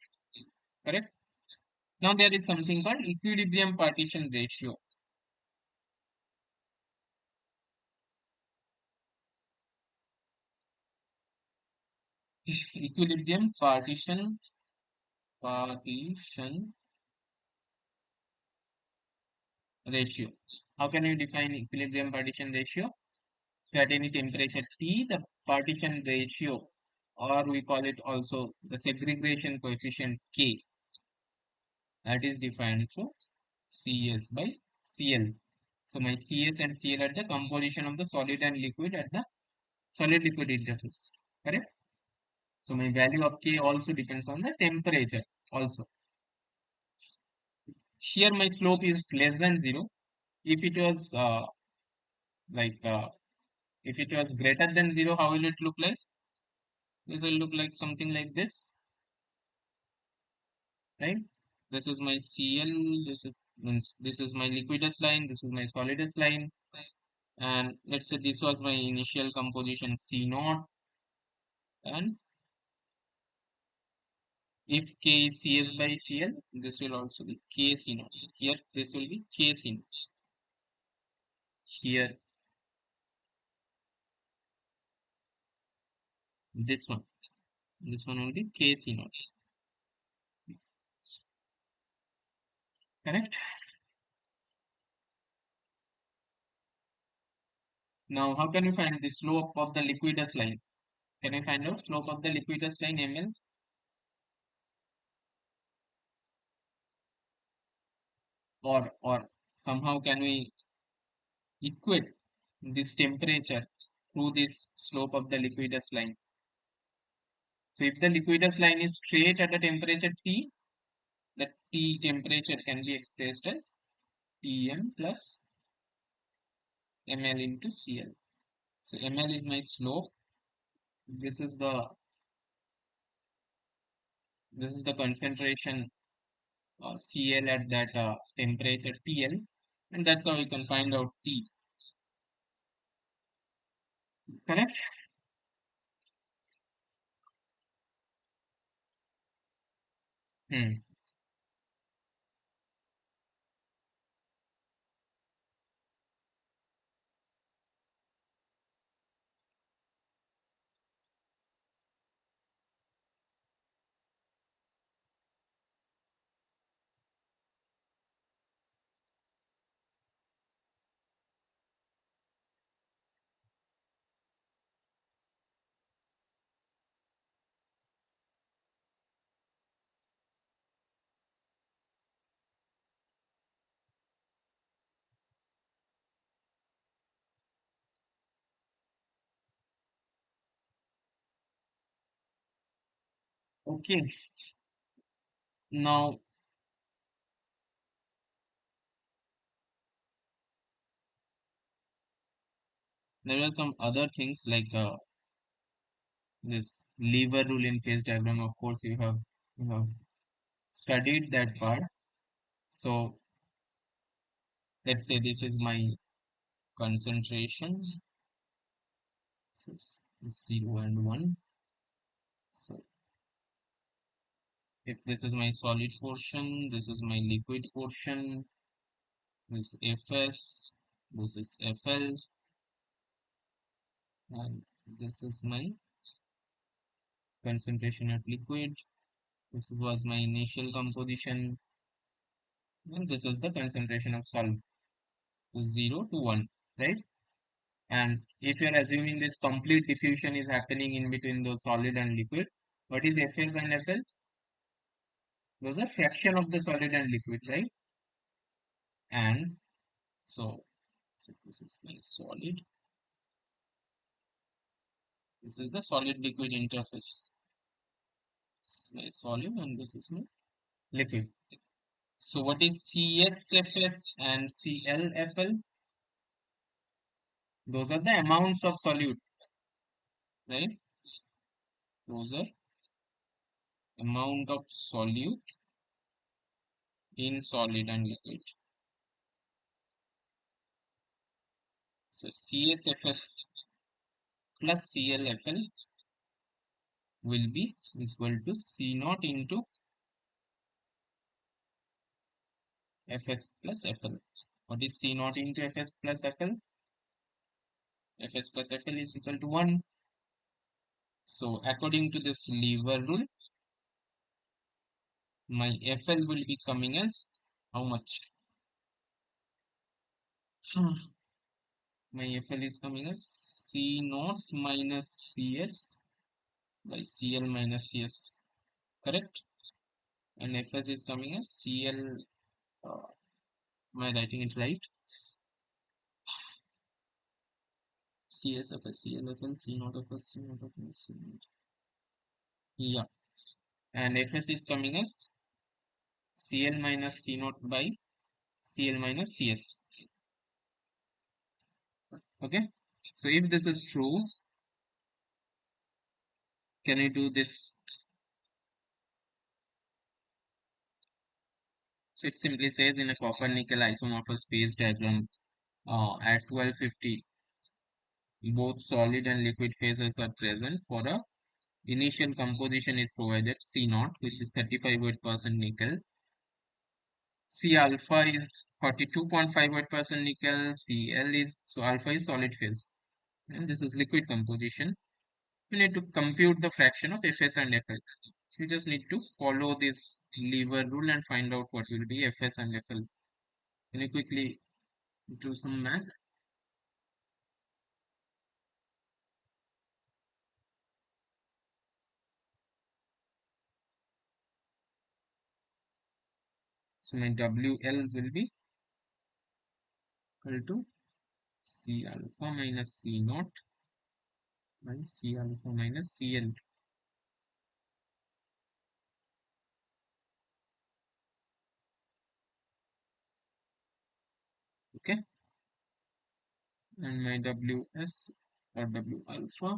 correct? Now there is something called equilibrium partition ratio. Equilibrium partition ratio. How can you define equilibrium partition ratio? So at any temperature T, the partition ratio, or we call it also the segregation coefficient K, that is defined through Cs by Cl. So my Cs and Cl are the composition of the solid and liquid at the solid liquid interface. Correct? So my value of K also depends on the temperature also. Here my slope is less than 0. If it was like if it was greater than 0, how will it look like? This will look like something like this, right? This is my Cl, this is means this is my liquidus line, this is my solidus line, and let's say this was my initial composition C naught, and if K is Cs by Cl, this will also be Kc naught. Here this will be Kc naught. Here this one, this one will be Kc naught. Correct? Now how can you find the slope of the liquidus line? Can I find out slope of the liquidus line ml? Or somehow can we equate this temperature through this slope of the liquidus line? So if the liquidus line is straight at a temperature T, the T temperature can be expressed as Tm plus ml into Cl. So ml is my slope. This is the concentration Cl at that temperature TL, and that's how we can find out T. Correct? Hmm. Okay. Now there are some other things like this lever rule in phase diagram. Of course, you have studied that part. So let's say this is my concentration. This is 0 and 1. So if this is my solid portion, this is my liquid portion, this Fs, this is Fl, and this is my concentration at liquid. This was my initial composition, and this is the concentration of solid, 0 to 1, right? And if you're assuming this complete diffusion is happening in between the solid and liquid, what is Fs and Fl? Those are fraction of the solid and liquid, right? And so this is my solid. This is the solid liquid interface. This is my solid and this is my liquid. So what is CSFS and CLFL? Those are the amounts of solute, right? Those are amount of solute in solid and liquid. So CSFS plus CLFL will be equal to C naught into Fs plus Fl. What is C naught into Fs plus Fl? Fs plus Fl is equal to 1. So according to this lever rule, my Fl will be coming as how much? My Fl is coming as C naught minus Cs by Cl minus Cs. Correct? And Fs is coming as Cl. Am I writing it right? Cs of S, Cl of L, C naught of S, C naught of L, C naught. Yeah. And Fs is coming as Cl minus C naught by Cl minus Cs. Okay. So if this is true, can I do this? So it simply says in a copper nickel isomorphous phase diagram at 1250, both solid and liquid phases are present for a initial composition is provided C naught, which is 35% nickel. C alpha is 42.58% nickel. Cl is, so alpha is solid phase. And this is liquid composition. We need to compute the fraction of Fs and Fl. So we just need to follow this lever rule and find out what will be Fs and Fl. Can you quickly do some math? So my WL will be equal to C alpha minus C naught by C alpha minus Cl. Okay. And my Ws or W alpha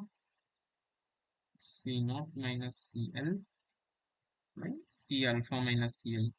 C naught minus Cl by C alpha minus Cl.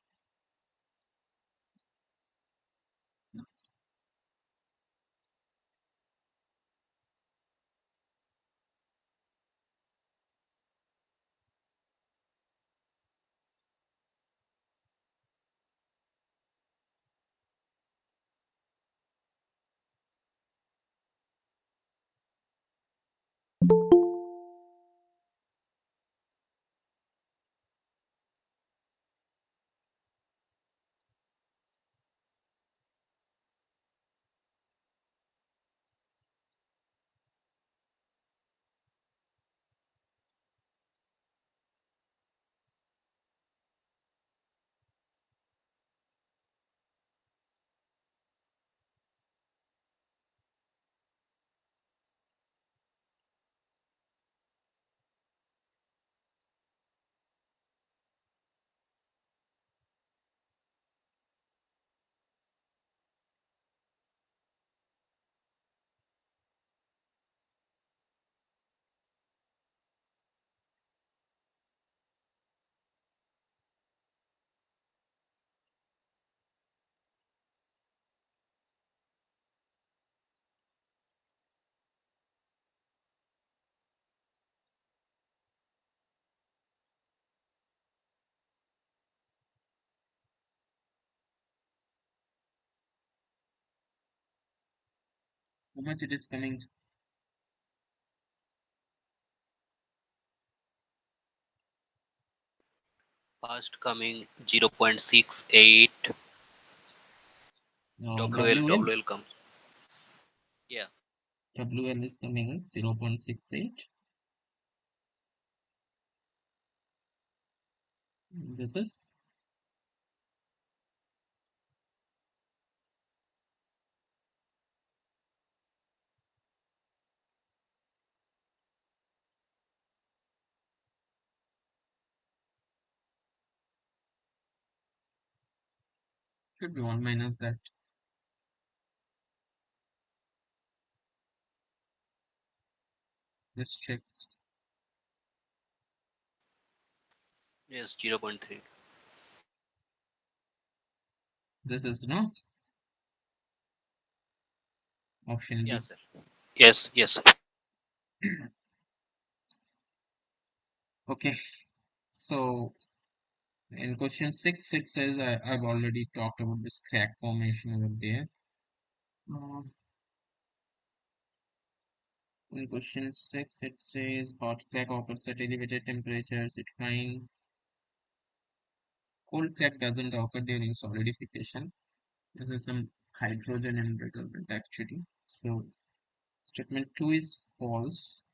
How much it is coming? Fast coming 0.68 WL WL? WL comes. Yeah. WL is coming as 0.68. This is should be 1 minus that. Let's check. Yes, 0.3. This is no option B. Yes, sir. Yes, yes, sir. Okay, so In question 6, it says I've already talked about this crack formation over there. Uh, in question 6, it says hot crack occurs at elevated temperatures. It fine. Cold crack doesn't occur during solidification. This is some hydrogen embrittlement actually. So statement 2 is false.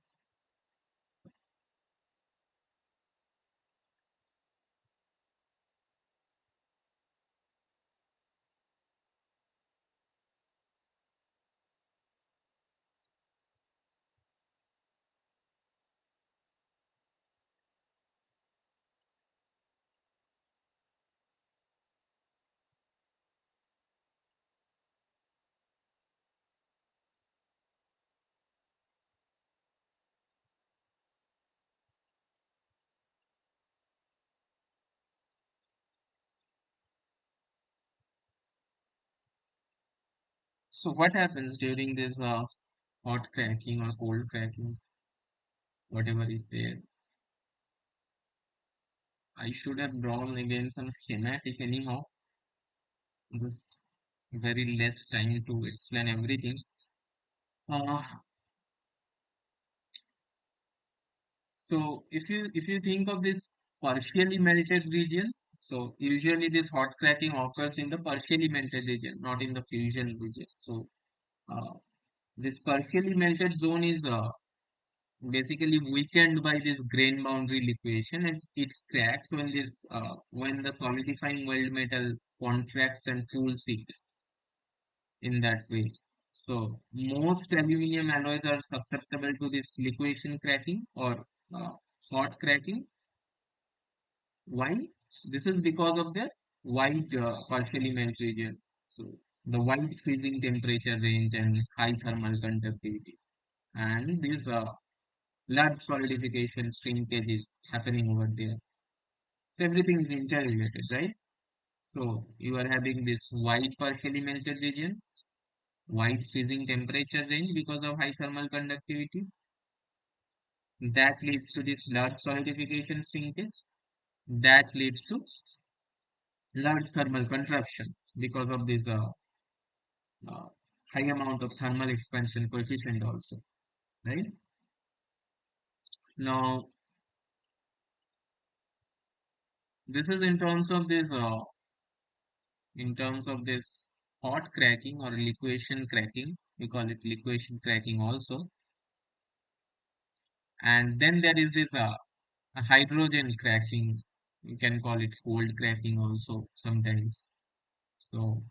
So what happens during this hot cracking or cold cracking, whatever is there? I should have drawn again some schematic anyhow. This very less time to explain everything. Uh, so if you think of this partially melted region, so usually this hot cracking occurs in the partially melted region, not in the fusion region. So uh, this partially melted zone is basically weakened by this grain boundary liquefaction, and it cracks when the solidifying weld metal contracts and cools it in that way. So most aluminum alloys are susceptible to this liquefaction cracking or uh, hot cracking. Why? This is because of the wide partially melt region. So the wide freezing temperature range and high thermal conductivity, and these large solidification shrinkage is happening over there. So everything is interrelated, right? So you are having this wide partially melted region, wide freezing temperature range because of high thermal conductivity. That leads to this large solidification shrinkage. That leads to large thermal contraction because of this uh, high amount of thermal expansion coefficient also, right? Now, this is in terms of this hot cracking or liquefaction cracking. We call it liquefaction cracking also. And then there is this a hydrogen cracking. You can call it cold cracking also sometimes. So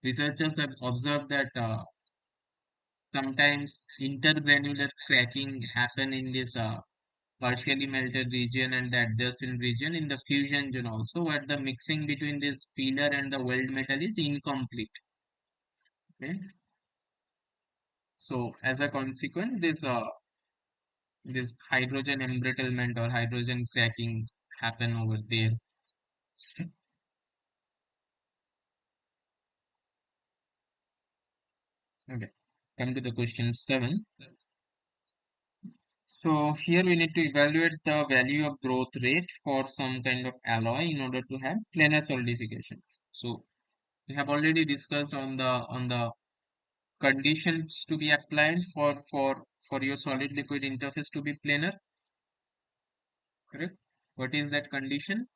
researchers have observed that sometimes intergranular cracking happen in this partially melted region and the adjacent region in the fusion zone also, where the mixing between this filler and the weld metal is incomplete. Okay. So as a consequence, this hydrogen embrittlement or hydrogen cracking happen over there. Okay. Come to the question 7. So here we need to evaluate the value of growth rate for some kind of alloy in order to have planar solidification. So we have already discussed on the conditions to be applied for your solid liquid interface to be planar, correct? What is that condition?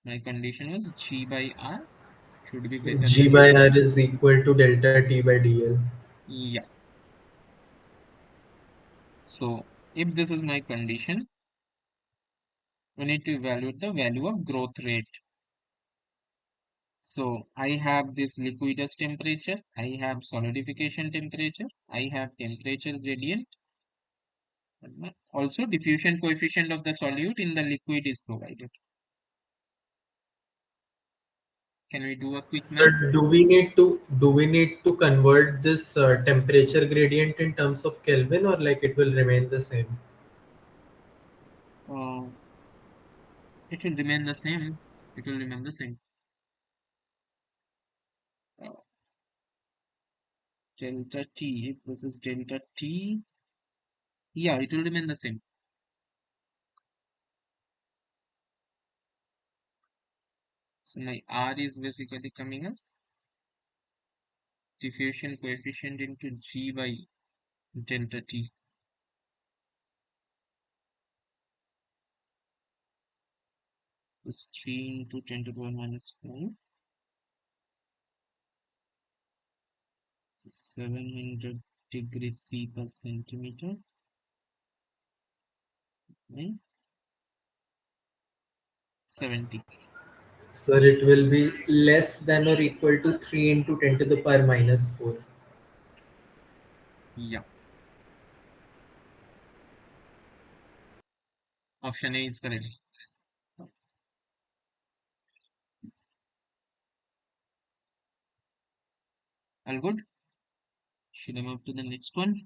My condition was G by R should be So greater G than, by R is equal to delta T by dl. yeah. So if this is my condition, we need to evaluate the value of growth rate. So I have this liquidus temperature, I have solidification temperature, I have temperature gradient. Also diffusion coefficient of the solute in the liquid is provided. Can we do a quick So math? do we need to convert this temperature gradient in terms of Kelvin, or like it will remain the same? Uh, it will remain the same. It will remain the same. Uh, Delta T, if this is delta T, yeah, it will remain the same. So my R is basically coming as diffusion coefficient into G by delta T. Is 3 into 10 to the power minus 4. So 700 degrees C per centimeter. Right? 70. Sir, it will be less than or equal to 3 into 10 to the power minus 4. Yeah. Option A is correct. All good? Should I move to the next one?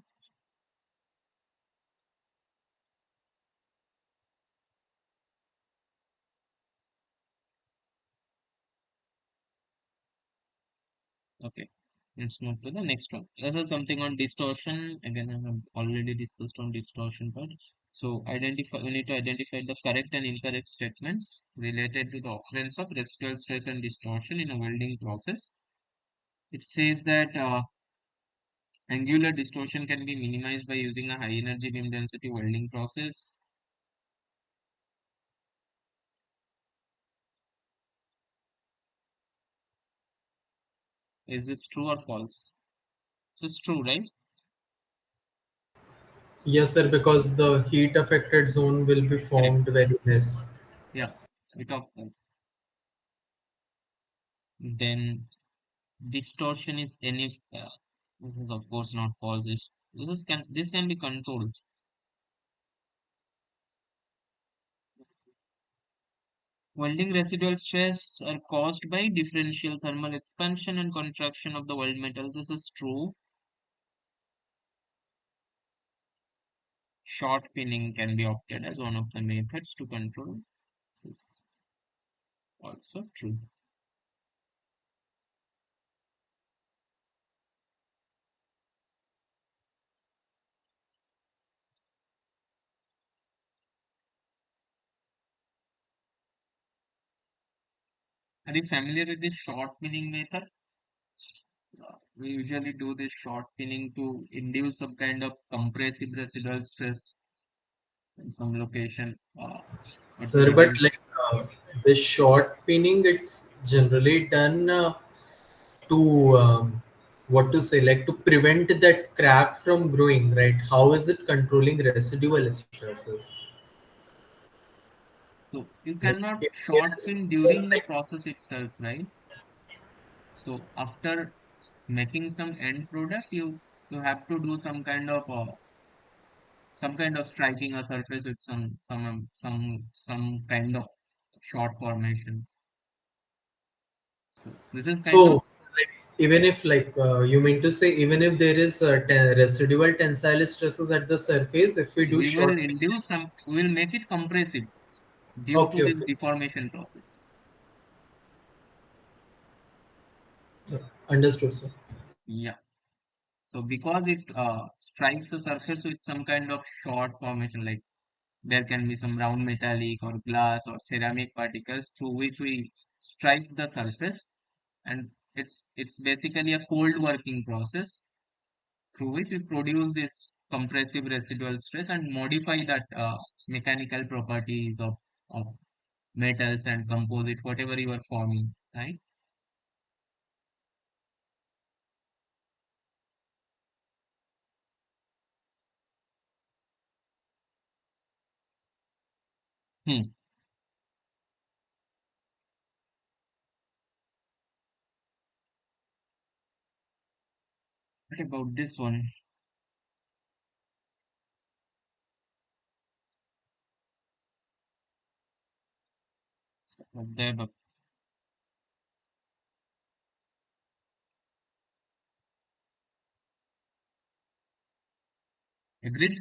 Okay. Let's move to the next one. This is something on distortion. Again, I have already discussed on distortion part. So we need to identify the correct and incorrect statements related to the occurrence of residual stress and distortion in a welding process. It says that angular distortion can be minimized by using a high energy beam density welding process. Is this true or false? This is true, right? Yes, sir, because the heat affected zone will be Correct. formed very less. Yeah, we talked about. Then distortion is any. This is of course not false. This can be controlled. Welding residual stress are caused by differential thermal expansion and contraction of the weld metal. This is true. Short pinning can be opted as one of the methods to control. This is also true. Are you familiar with this short pinning method? We usually do this short pinning to induce some kind of compressive residual stress in some location, or to Sir, but reduce. like the short pinning, it's generally done to what to say, like to prevent that crack from growing, right? How is it controlling residual stresses? So you Like cannot if there short is pin more, during the like process itself, right? So after making some end product, you have to do some kind of striking a surface with some kind of short formation. So this is kind of oh, like even if like you mean to say even if there is residual tensile stresses at the surface, if we do short pinning, we will make it compressive due to okay, this okay, deformation process. yeah, understood, sir. Yeah. So because it strikes a surface with some kind of short formation, like there can be some round metallic or glass or ceramic particles through which we strike the surface, and it's basically a cold working process through which we produce this compressive residual stress and modify that mechanical properties of metals and composites, whatever you are forming, right? Hmm. What about this one? So, there, but agreed?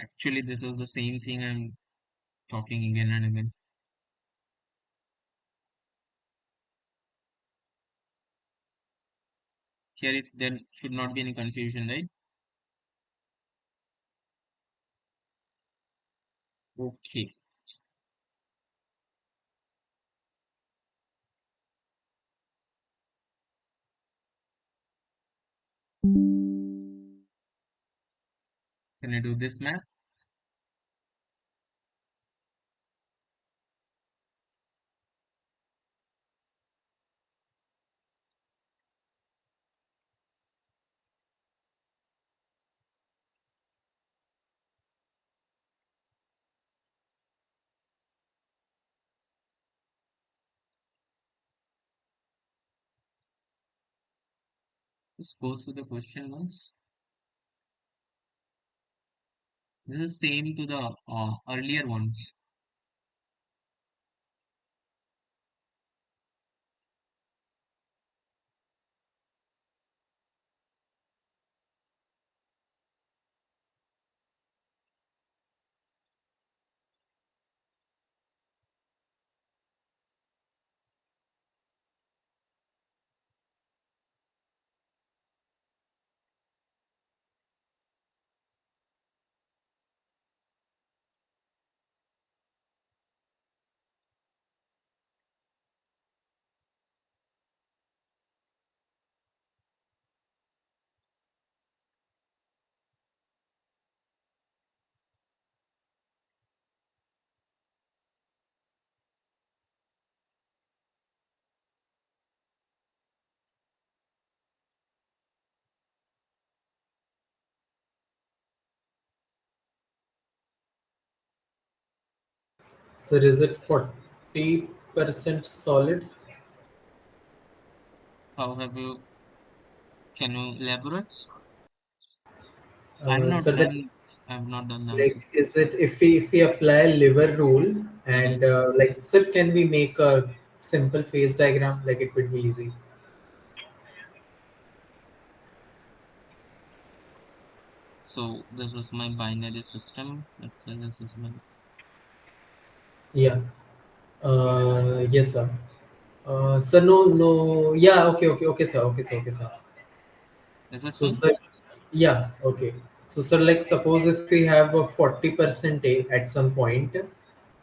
Actually, this is the same thing I'm talking again and again. Here, there should not be any confusion, right? Okay. Can I do this math? Just go through the question once. This is same to the earlier one. So is it 40% solid? How have you? Can you elaborate? I've So not that, done. I've not done the answer. like, is it if we apply liver rule Mhm. and like, sir, can we make a simple phase diagram? Like, it would be easy. So this is my binary system. Let's say this is my. Yeah. Yes, sir. Sir, no, no. Yeah. Okay. Okay. Okay, sir. Okay, sir. Okay, sir. Is this So, fine? sir, yeah. Okay. So, sir, like, suppose if we have a 40% A at some point,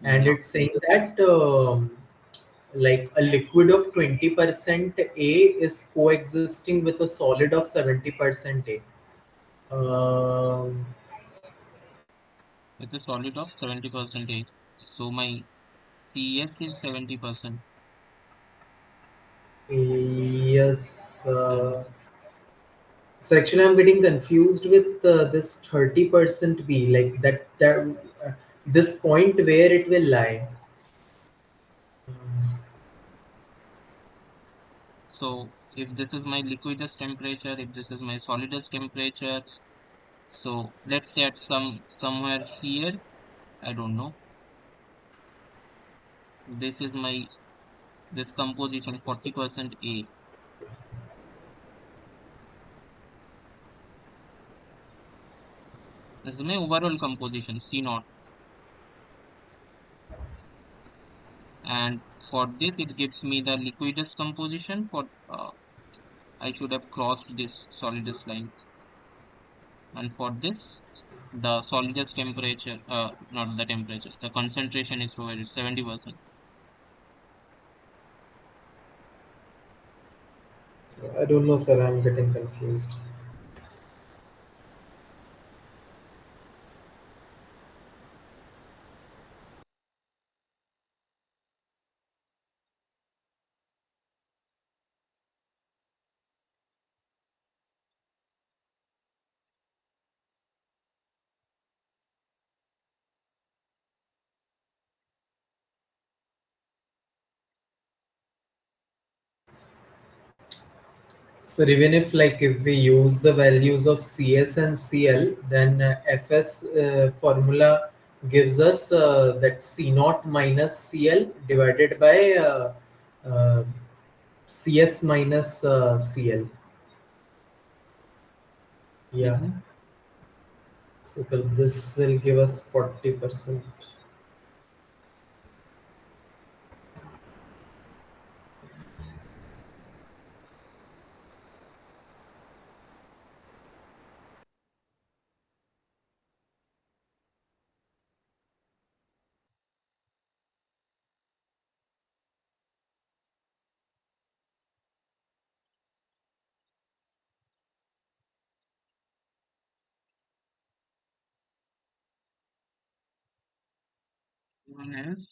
and Yeah. it's saying that like a liquid of 20% A is coexisting with a solid of 70% A. Um, With a solid of 70%. So my CS is 70%. yes. And So actually, I'm getting confused with this 30% B, like this point where it will lie. so if this is my liquidus temperature, if this is my solidus temperature, so let's say at somewhere here, I don't know. This is my this composition 40% A. This is my overall composition C naught. And for this, it gives me the liquidus composition for I should have crossed this solidus line. And for this, the solidus temperature, not the temperature, the concentration is provided 70%. I don't know, sir. I'm getting confused. So even if, like, if we use the values of CS and CL, then FS formula gives us that C naught minus CL divided by uh, CS minus CL. Yeah. Mhm. So this will give us 40%. one is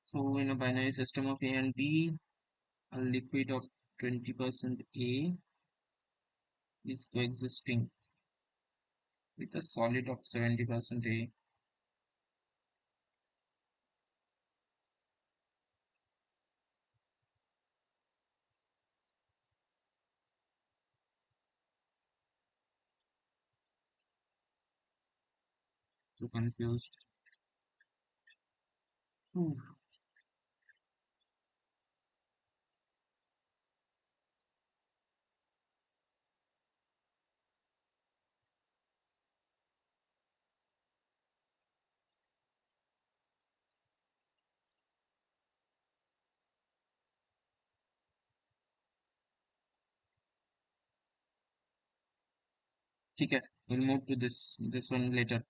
so in a binary system of A and B, a liquid of 20% A is coexisting with a solid of 70% A. So confused. Hmm. Okay, we'll move to this one later.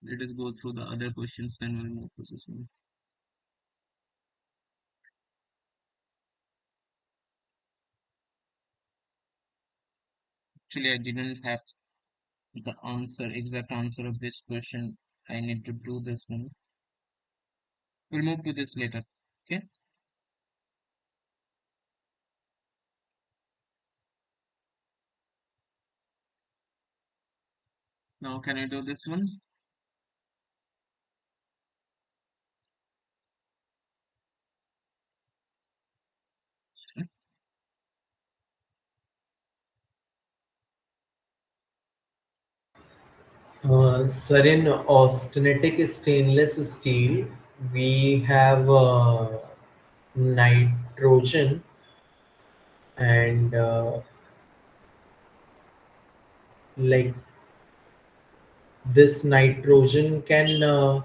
Let us go through the other questions, then we'll move to this one. Actually, I didn't have the exact answer of this question. I need to do this one. We'll move to this later. Okay. Now, can I do this one? Sir, in austenitic stainless steel, we have nitrogen and like this nitrogen can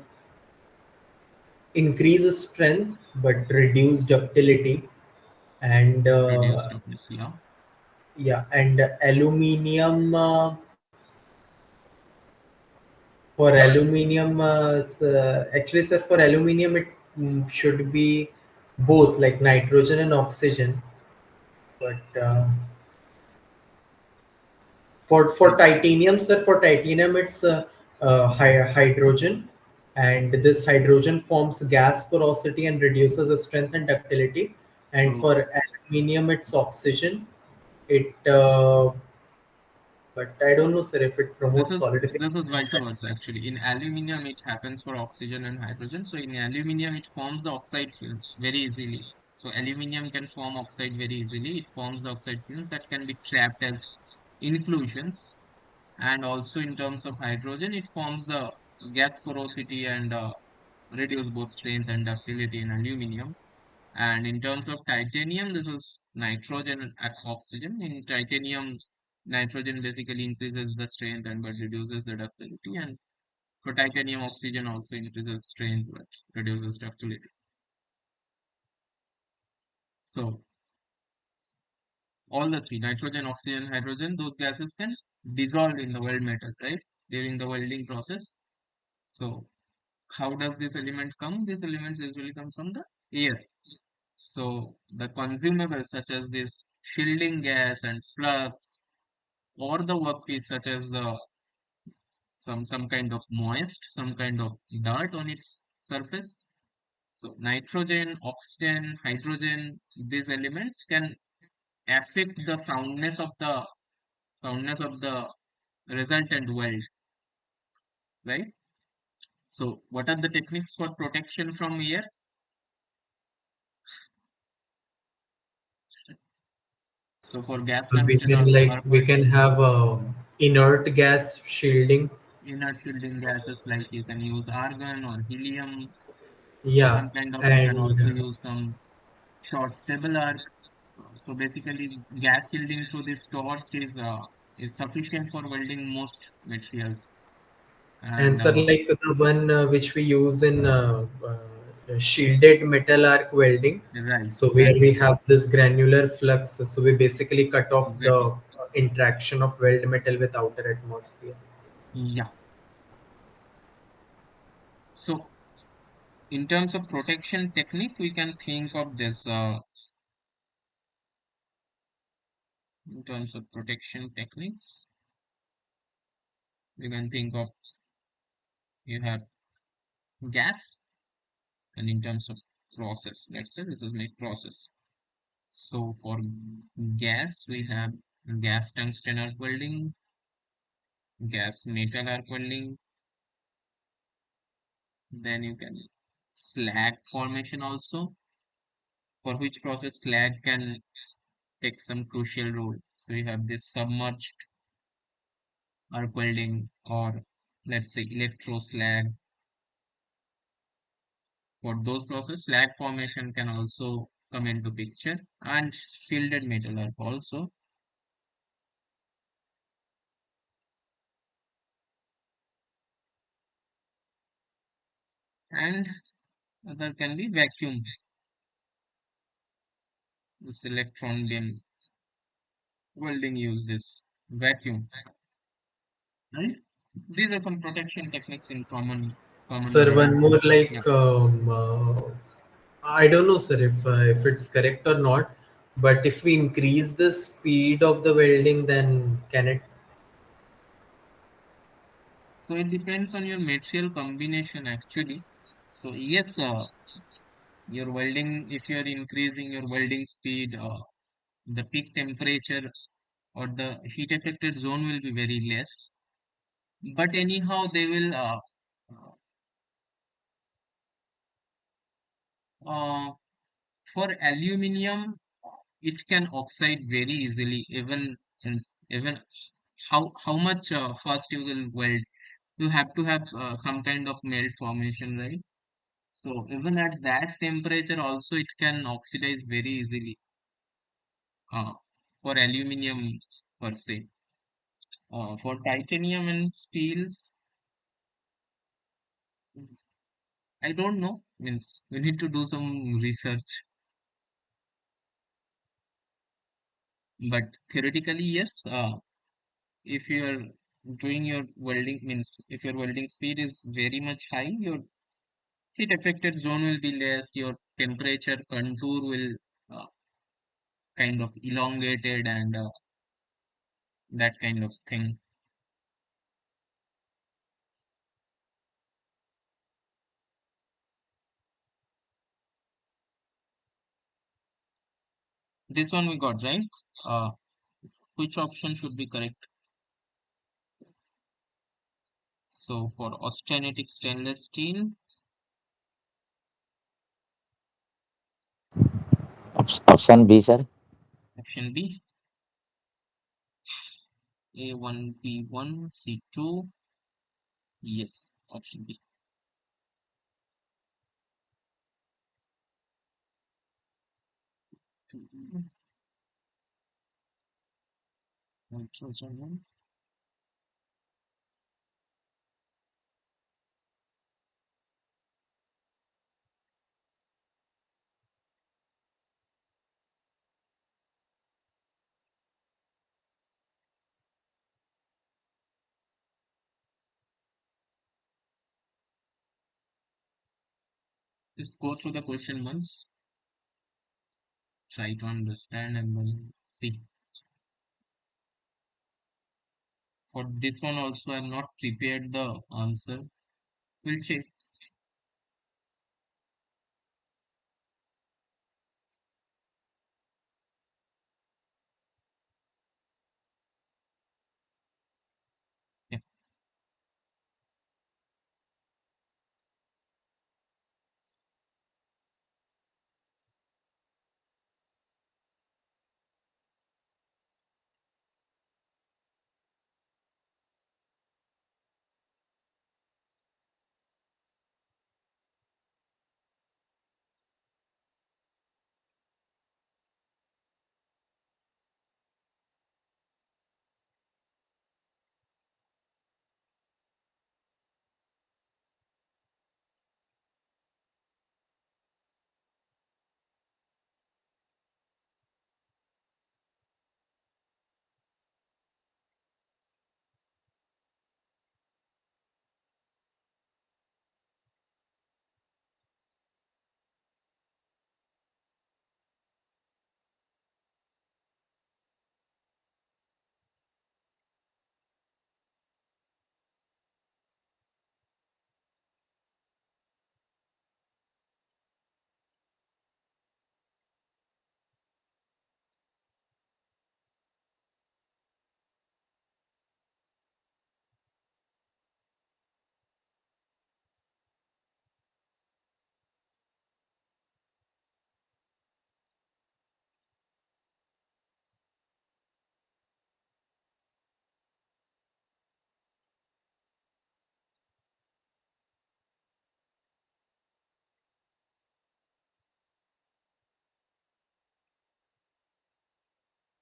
increase strength but reduce ductility, and Reduce toughness. Yeah. yeah, and aluminium for aluminium actually, sir, for aluminium it should be both like nitrogen and oxygen, but for So titanium, sir, for titanium it's hydrogen, and this hydrogen forms gas porosity and reduces the strength and ductility, and so for aluminium it's oxygen. It but I don't know, sir, if it this promotes is this is solidification. vice versa actually. In aluminium, it happens for oxygen and hydrogen. So in aluminium, it forms the oxide films very easily. So aluminium can form oxide very easily. It forms the oxide films that can be trapped as inclusions. And also in terms of hydrogen, it forms the gas porosity and reduce both strength and ductility in aluminium. And in terms of titanium, this is nitrogen and oxygen. In titanium, nitrogen basically increases the strength and but reduces the ductility. And for titanium, oxygen also increases strength but reduces ductility. So all the three, nitrogen, oxygen, hydrogen, those gases can dissolve in the weld metal, right? During the welding process. So how does this element come? These elements usually come from the air. So the consumables such as this shielding gas and flux or the workpiece such as some kind of moist, some kind of dirt on its surface. So nitrogen, oxygen, hydrogen, these elements can affect the soundness of the resultant weld, right? So what are the techniques for protection from air? So for gas So we tungsten or can like we carbide, can have inert gas shielding. inert shielding gases like you can use argon or helium, Yeah, some kind of, you can and also use some short stable arc. So basically, gas shielding through this torch is sufficient for welding most materials. And sir, like the one which we use in shielded metal arc welding. right, So where right, we have this granular flux, so we basically cut off the exactly. interaction of weld metal with outer atmosphere. Yeah. So in terms of protection technique, we can think of this. In terms of protection techniques, we can think of you have gas, and in terms of process, let's say this is my process. So for gas, we have gas tungsten arc welding, gas metal arc welding. Then you can slag formation also, for which process slag can take some crucial role. So you have this submerged arc welding, or let's say electro slag. For those process, slag formation can also come into picture, and shielded metal arc also. And other can be vacuum. This electron beam welding use this vacuum, right? These are some protection techniques in common Sir, one welding. more Yeah. I don't know, sir, if it's correct or not, but if we increase the speed of the welding, then can it? So it depends on your material combination actually. So yes, your welding, if you're increasing your welding speed, the peak temperature or the heat affected zone will be very less. But anyhow, they will uh, for aluminium, it can oxide very easily. Even how much fast you will weld, you have to have some kind of melt formation, right? So even at that temperature, also it can oxidize very easily uh, for aluminium per se. For titanium and steels, I don't know. Means we need to do some research. But theoretically, yes. If you're doing your welding, means if your welding speed is very much high, your heat affected zone will be less. Your temperature contour will uh, kind of elongated, and that kind of thing. This one we got right. Uh, which option should be correct? So for austenitic stainless steel, Option B, sir. option B, A1, B1, C2. Yes, option B. Nitrogen. Just go through the question once, try to understand, and then see. For this one also, I'm not prepared the answer. We'll check. Yeah.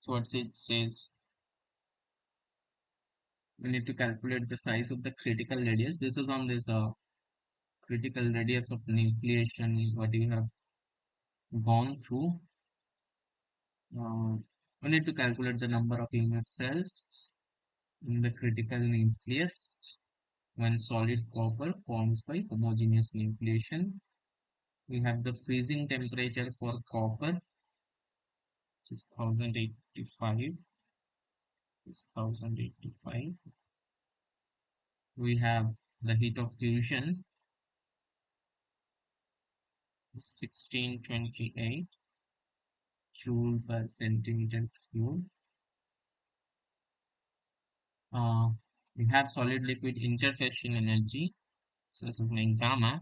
what it says. We need to calculate the size of the critical radius. This is on this critical radius of nucleation, what you have gone through. We need to calculate the number of unit cells in the critical nucleus when solid copper forms by homogeneous nucleation. We have the freezing temperature for copper, which is 1085. Is 1085. We have the heat of fusion, 1628 joule per centimeter cube. Uh, we have solid liquid interfacial energy, so this is my gamma,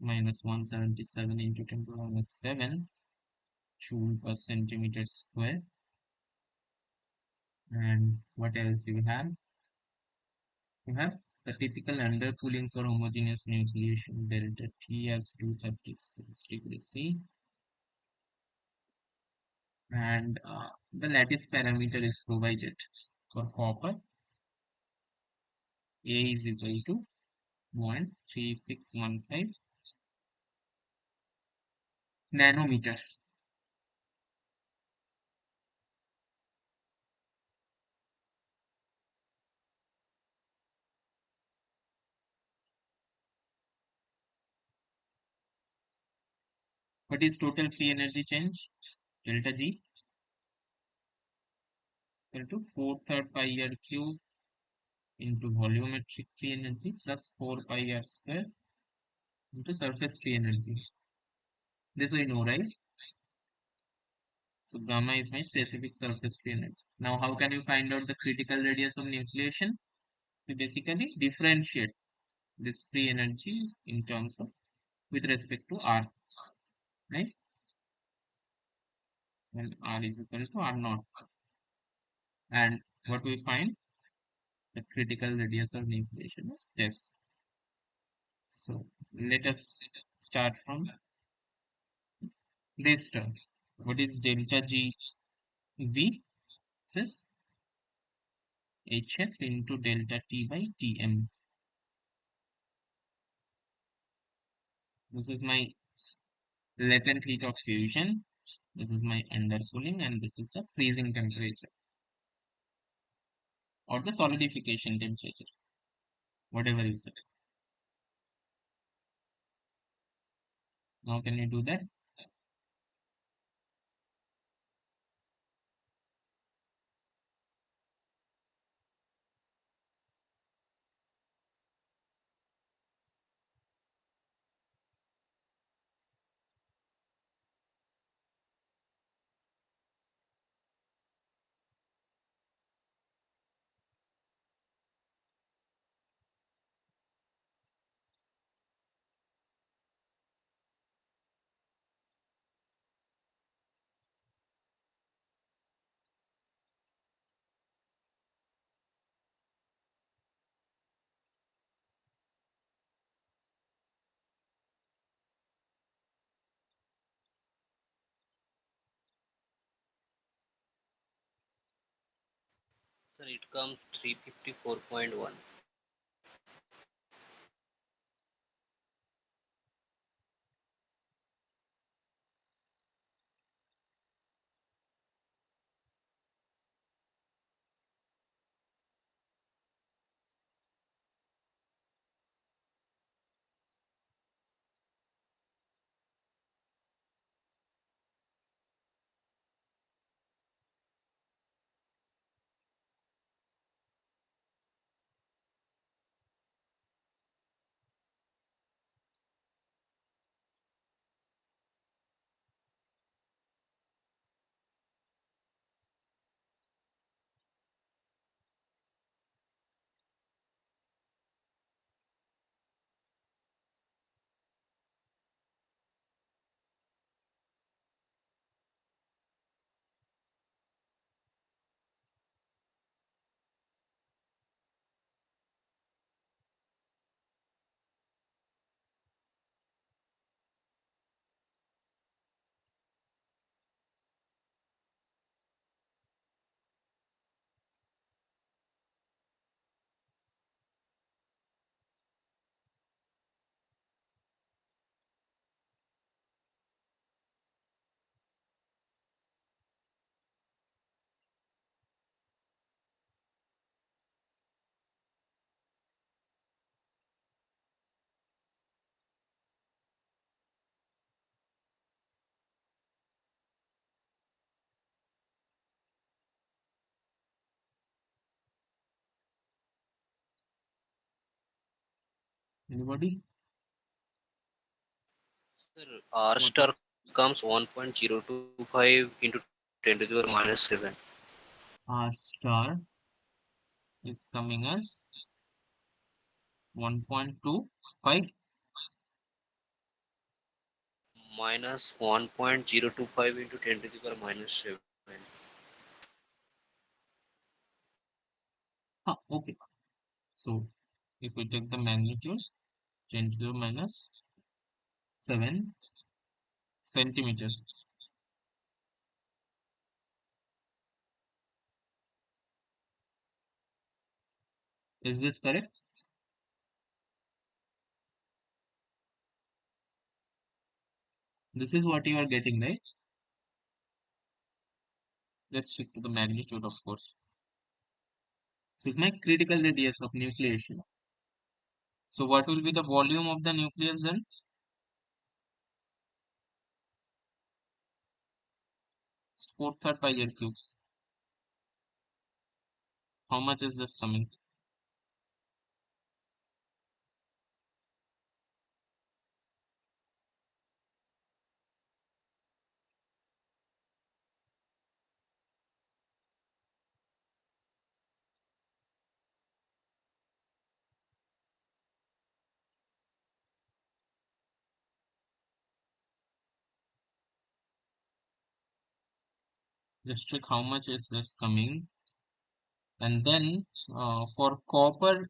minus 177 into 10 to the minus 7 joule per centimeter square. And what else you have? You have the typical undercooling for homogeneous nucleation, delta T as 236 degrees C. And the lattice parameter is provided for copper. A is equal to 0.3615 nanometer. What is total free energy change? Delta G is equal to 4/3 pi r cube into volumetric free energy plus 4 pi r square into surface free energy. This we know, right? So gamma is my specific surface free energy. Now, how can you find out the critical radius of nucleation? We basically differentiate this free energy in terms of with respect to R, right? When R is equal to R naught. And what we find? The critical radius of nucleation is this. So let us start from this term. What is delta G V? This is HF into delta T by Tm. This is my latent heat of fusion. This is my undercooling, and this is the freezing temperature or the solidification temperature, whatever you say. Now, can you do that? Sir, it comes 354.1. Anybody? Sir, R What star comes 1.025 into 10 to the power minus 7 R star is coming as 1.25. minus 1.025 into 10 to the power minus 7. Okay. So if we take the magnitude 10 to the minus 7 centimeter. Is this correct? This is what you are getting, right? Let's stick to the magnitude, of course. This is my critical radius of nucleation. So what will be the volume of the nucleus then? 4/3 pi r cube. How much is this coming? Just check how much is this coming. And then for copper,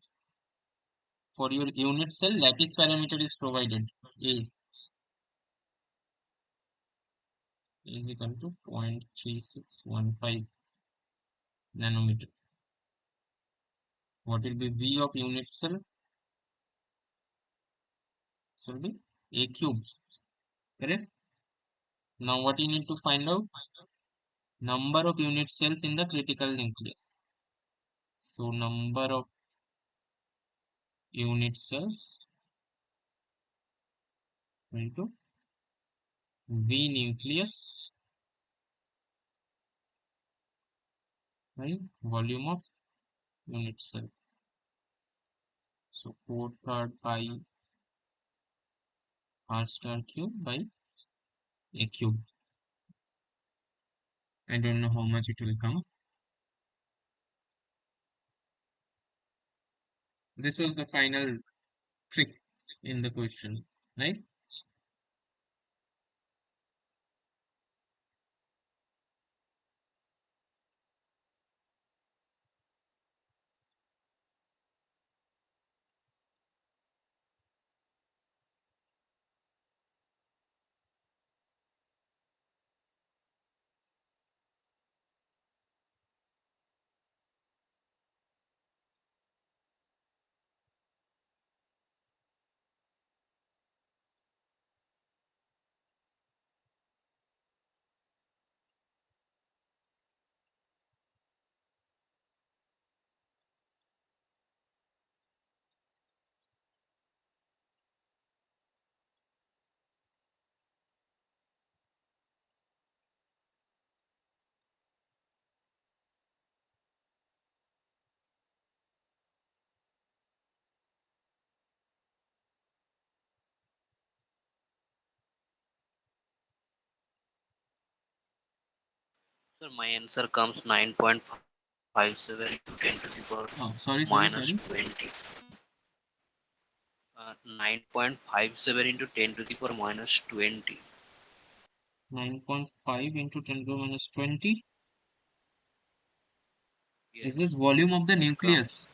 for your unit cell, lattice parameter is provided. A is equal to 0.3615 nanometer. What will be V of unit cell? So will be A cube. Correct? Now what you need to find out? Number of unit cells in the critical nucleus. So number of unit cells into V nucleus by volume of unit cell. So 4/3 pi r star cube by A cube. I don't know how much it will come. This was the final trick in the question, right? Sir, my answer comes 9.57 into 10 to the power Oh, sorry, sorry, minus sorry. 20. 9.57 into 10 to the power minus 20. 9.5 into 10 to the minus 20. Is this Yes, volume of the it comes. nucleus?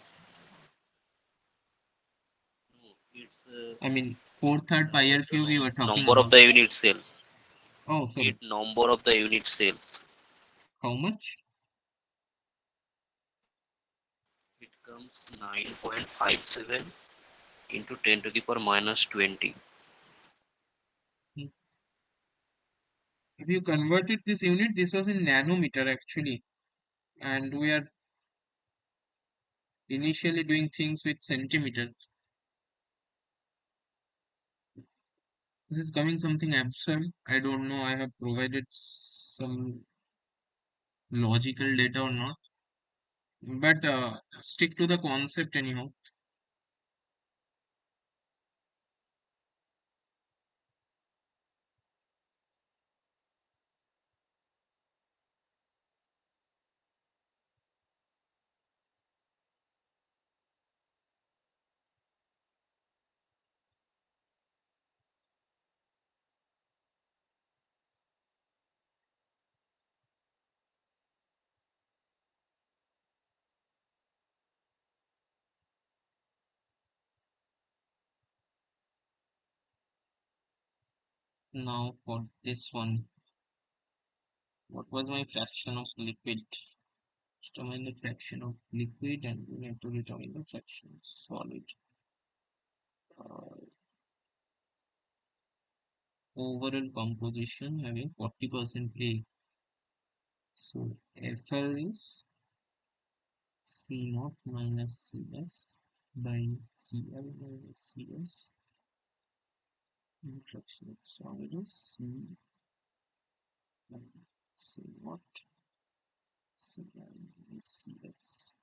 No, it's I mean, 4/3 pi r the cube you were talking number of about. the unit cells. Oh, sorry. It number of the unit cells. How much? It comes 9.57 into 10 to the power minus 20. Hmm. If you converted this unit, this was in nanometer actually. And we are initially doing things with centimeter. This is coming something absurd. I don't know. I have provided some logical data or not. But stick to the concept anyhow. Now for this one, what was my fraction of liquid? Determine the fraction of liquid and we need to determine the fraction of solid. Uh, Overall composition having 40% A. So FL is C naught minus CS by CL minus CS. And fraction of solid is C minus C naught CL minus CS.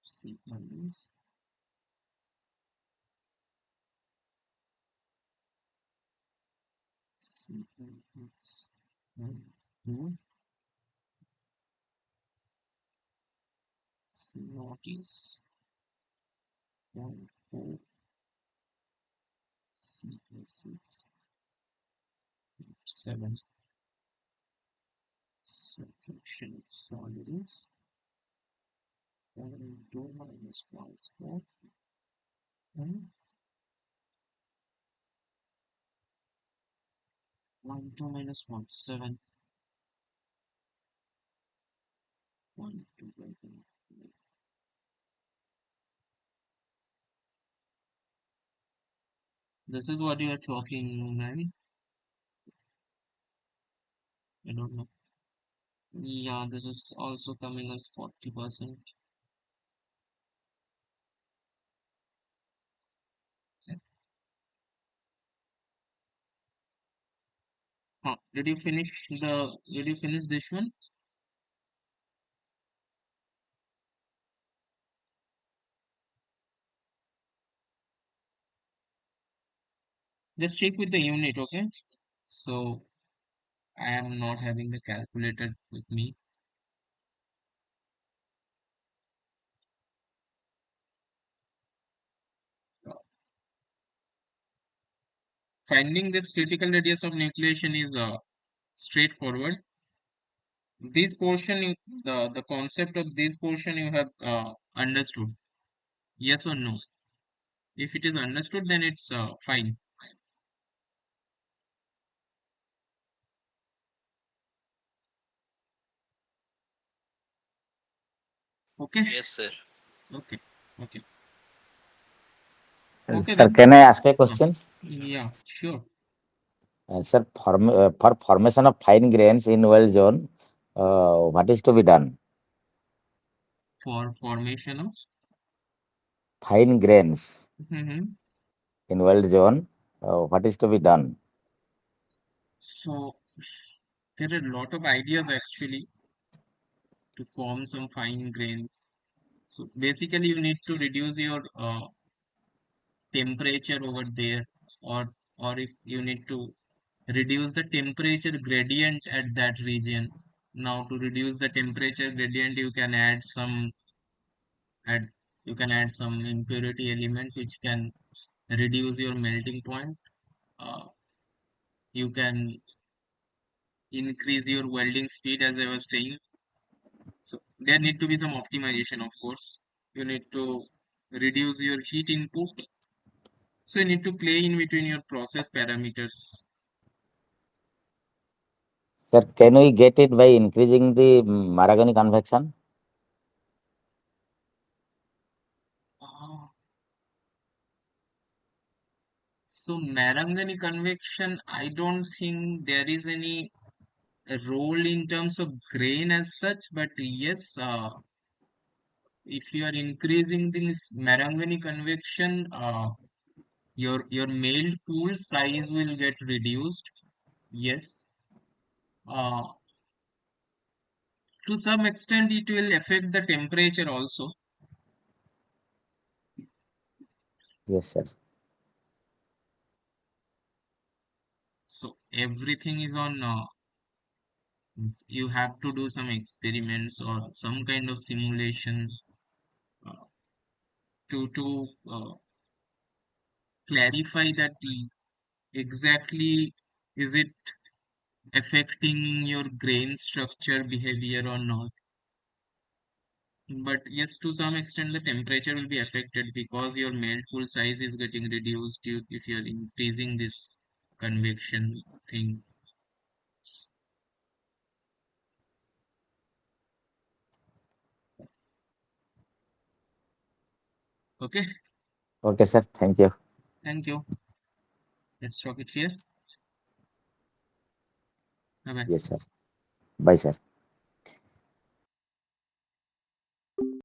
C minus CL minus 2 C naught is 0.4 CS is 7. Subtraction of solid is 2 minus 0.4 and 2 minus 0.7 0.2 by 2. This is what you are talking, right? I don't know. Yeah, this is also coming as 40%. Huh. Did you finish this one? Just check with the unit, okay? So I am not having the calculator with me. Uh, Finding this critical radius of nucleation is straightforward. This portion, the concept of this portion you have understood. Yes or no? If it is understood, then it's fine. Okay, Yes, sir. okay, okay, okay Sir, then. can I ask a Uh, question? yeah, sure. Sir, for formation of fine grains in well zone, what is to be done? For formation of. Fine grains Mhm. in well zone, what is to be done? So there are a lot of ideas actually to form some fine grains. So basically, you need to reduce your temperature over there, or if you need to reduce the temperature gradient at that region. Now, to reduce the temperature gradient, add you can add some impurity element which can reduce your melting point. You can increase your welding speed, as I was saying. So there need to be some optimization, of course. You need to reduce your heat input. So you need to play in between your process parameters. Sir, can we get it by increasing the Maragoni convection? Uh, so Marangoni convection, I don't think there is any role in terms of grain as such, but yes, if you are increasing this Marangoni convection, your male pool size will get reduced. Yes. Uh, to some extent, it will affect the temperature also. Yes, sir. So everything is on. You have to do some experiments or some kind of simulation uh, to clarify that exactly is it affecting your grain structure behavior or not. But yes, to some extent, the temperature will be affected because your melt pool size is getting reduced if you are increasing this convection thing. Okay, Okay, sir. Thank you. thank you. Let's stop it here. Bye bye. Yes, sir. Bye, sir.